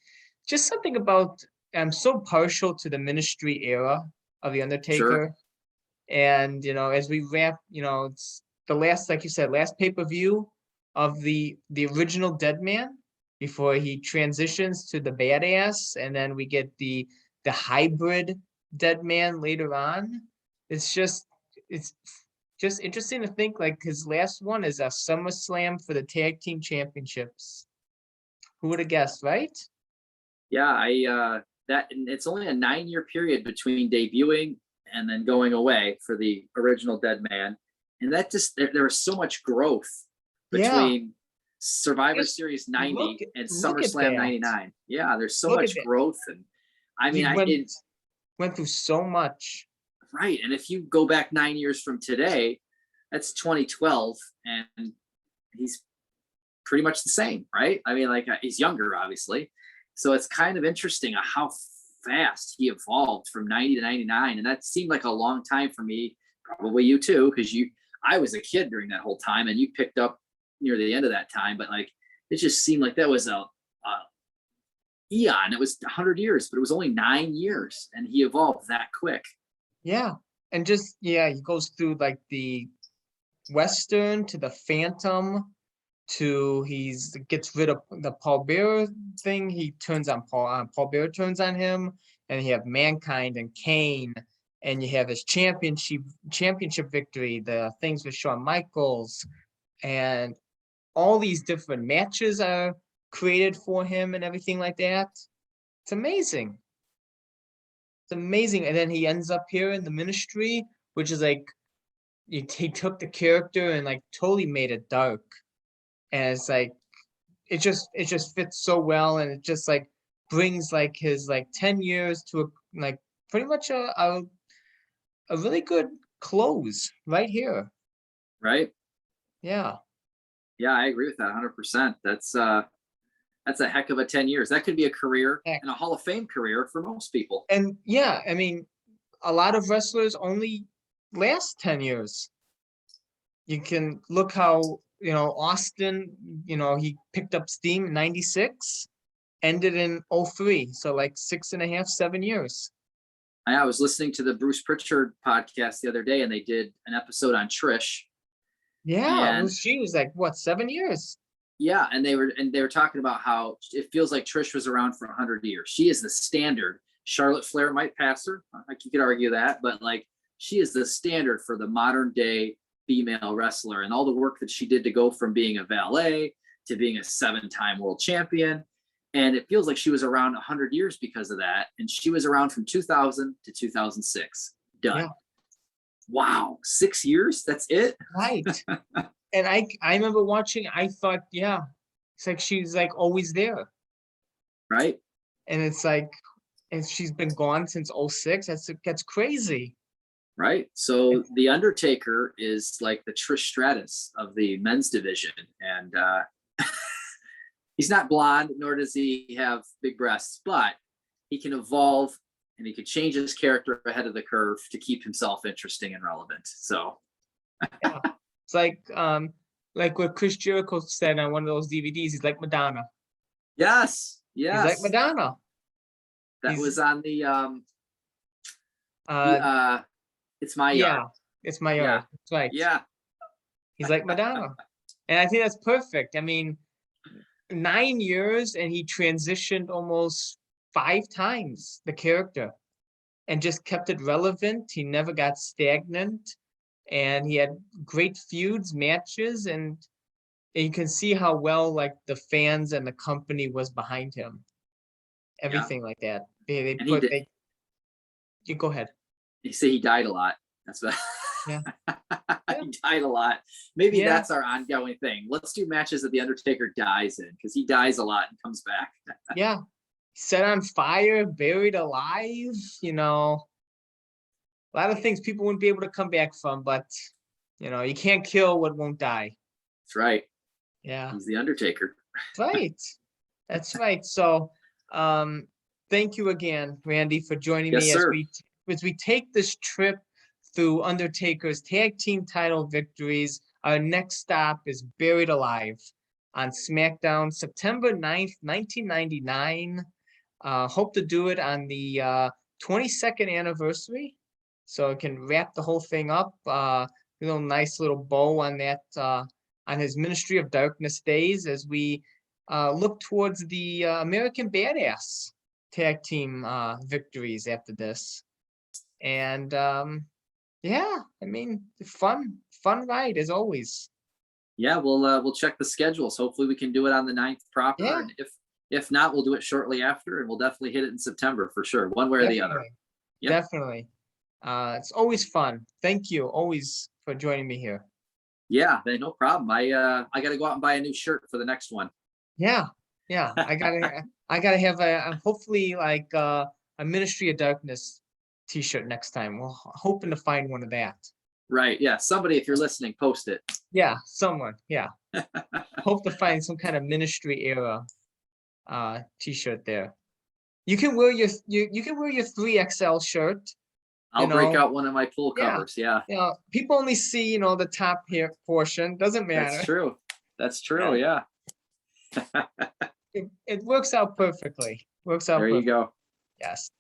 so partial to the Ministry era of the Undertaker. Sure. And, as we wrap, it's the last, like you said, last pay-per-view of the original Deadman before he transitions to the badass. And then we get the hybrid Deadman later on. It's just interesting to think like his last one is a SummerSlam for the tag team championships. Who would have guessed, right? Yeah, it's only a 9-year period between debuting and then going away for the original Deadman. And that just there was so much growth between Survivor Series 90 and SummerSlam 99. Yeah, there's so much growth. And I mean, went through so much. Right. And if you go back 9 years from today, that's 2012, and he's pretty much the same, right? I mean, like he's younger, obviously. So it's kind of interesting how fast he evolved from 90 to 99. And that seemed like a long time for me, probably you too, because I was a kid during that whole time, and you picked up near the end of that time. But like, it just seemed like that was a eon. It was 100 years, but it was only 9 years, and he evolved that quick. Yeah. And he goes through like the Western to the Phantom to gets rid of the Paul Bearer thing. He turns on Paul Bearer turns on him, and you have Mankind and Kane, and you have his championship victory, the things with Shawn Michaels, and all these different matches are created for him and everything like that. It's amazing. It's amazing. And then he ends up here in the Ministry, which is like he took the character and like totally made it dark. And it's like it just fits so well, and it's just like brings like his like 10 years to like pretty much a really good close right here. Right. Yeah. Yeah, I agree with that 100%. That's a heck of a 10 years. That could be a career Heck. and a Hall of Fame career for most people. And yeah, I mean, a lot of wrestlers only last 10 years. You can look how, Austin, he picked up steam in 96, ended in 03. So like 6.5, 7 years. I was listening to the Bruce Pritchard podcast the other day, and they did an episode on Trish. Yeah, well, she was like, what, 7 years? Yeah, and they were talking about how it feels like Trish was around for 100 years. She is the standard. Charlotte Flair might pass her. Like, you could argue that, but like, she is the standard for the modern day female wrestler, and all the work that she did to go from being a valet to being a 7-time world champion. And it feels like she was around 100 years because of that. And she was around from 2000 to 2006. Done. Yeah. Wow. 6 years? That's it? Right. And I remember watching, I thought, yeah, it's like she's like always there. Right. And it's like, and she's been gone since 06. That's crazy. Right. So the Undertaker is like the Trish Stratus of the men's division. And he's not blonde, nor does he have big breasts, but he can evolve and he could change his character ahead of the curve to keep himself interesting and relevant. So yeah. It's like what Chris Jericho said on one of those DVDs, he's like Madonna. Yes. Yes. He's like Madonna. That was on the It's My Yard. Yeah, It's My Yard. That's right. Yeah. He's like Madonna. And I think that's perfect. I mean, 9 years and he transitioned almost 5 times the character and just kept it relevant. He never got stagnant and he had great feuds, matches, and you can see how well like the fans and the company was behind him. Everything like that. You go ahead. You say he died a lot. That's what yeah. He died a lot. Maybe that's our ongoing thing. Let's do matches that the Undertaker dies in, because he dies a lot and comes back. Yeah. Set on fire, buried alive, a lot of things people wouldn't be able to come back from, but you can't kill what won't die. That's right. Yeah. He's the Undertaker. Right. That's right. So thank you again, Randy, for joining me as we take this trip through Undertaker's tag team title victories. Our next stop is Buried Alive on Smackdown, September 9th, 1999. Hope to do it on the 22nd anniversary, so it can wrap the whole thing up. Nice little bow on that, on his Ministry of Darkness days, as we look towards the American Badass tag team victories after this. And yeah, I mean, fun ride as always. Yeah, we'll check the schedules. Hopefully we can do it on the 9th proper. Yeah. And if not, we'll do it shortly after, and we'll definitely hit it in September for sure, one way or the other. Yep. Definitely. It's always fun. Thank you always for joining me here. Yeah, no problem. I got to go out and buy a new shirt for the next one. Yeah. I gotta have hopefully like a Ministry of Darkness t-shirt next time. We're hoping to find one of that. Right. Yeah. Somebody, if you're listening, post it. Yeah. Someone. Yeah. Hope to find some kind of Ministry era t-shirt there. You can wear your 3XL shirt. I'll break out one of my pool covers. Yeah. People only see, the top here portion. Doesn't matter. That's true. Yeah. It works out perfectly. There you go. Yes.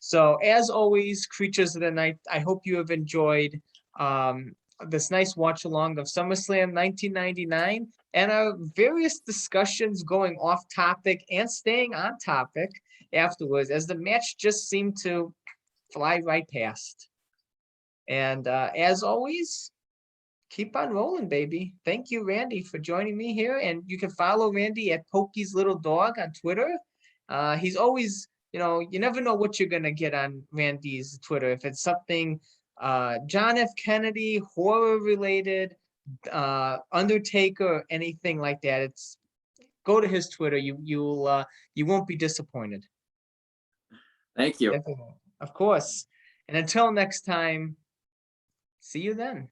So as always, Creatures of the Night, I hope you have enjoyed this nice watch along of SummerSlam 1999 and our various discussions going off topic and staying on topic afterwards, as the match just seemed to fly right past. And as always, keep on rolling, baby. Thank you, Randy, for joining me here. And you can follow Randy at Pokey's Little Dog on Twitter. He's always, you never know what you're going to get on Randy's Twitter. If it's something John F. Kennedy, horror related, Undertaker, anything like that, go to his Twitter. You won't be disappointed. Thank you. Definitely. Of course. And until next time, see you then.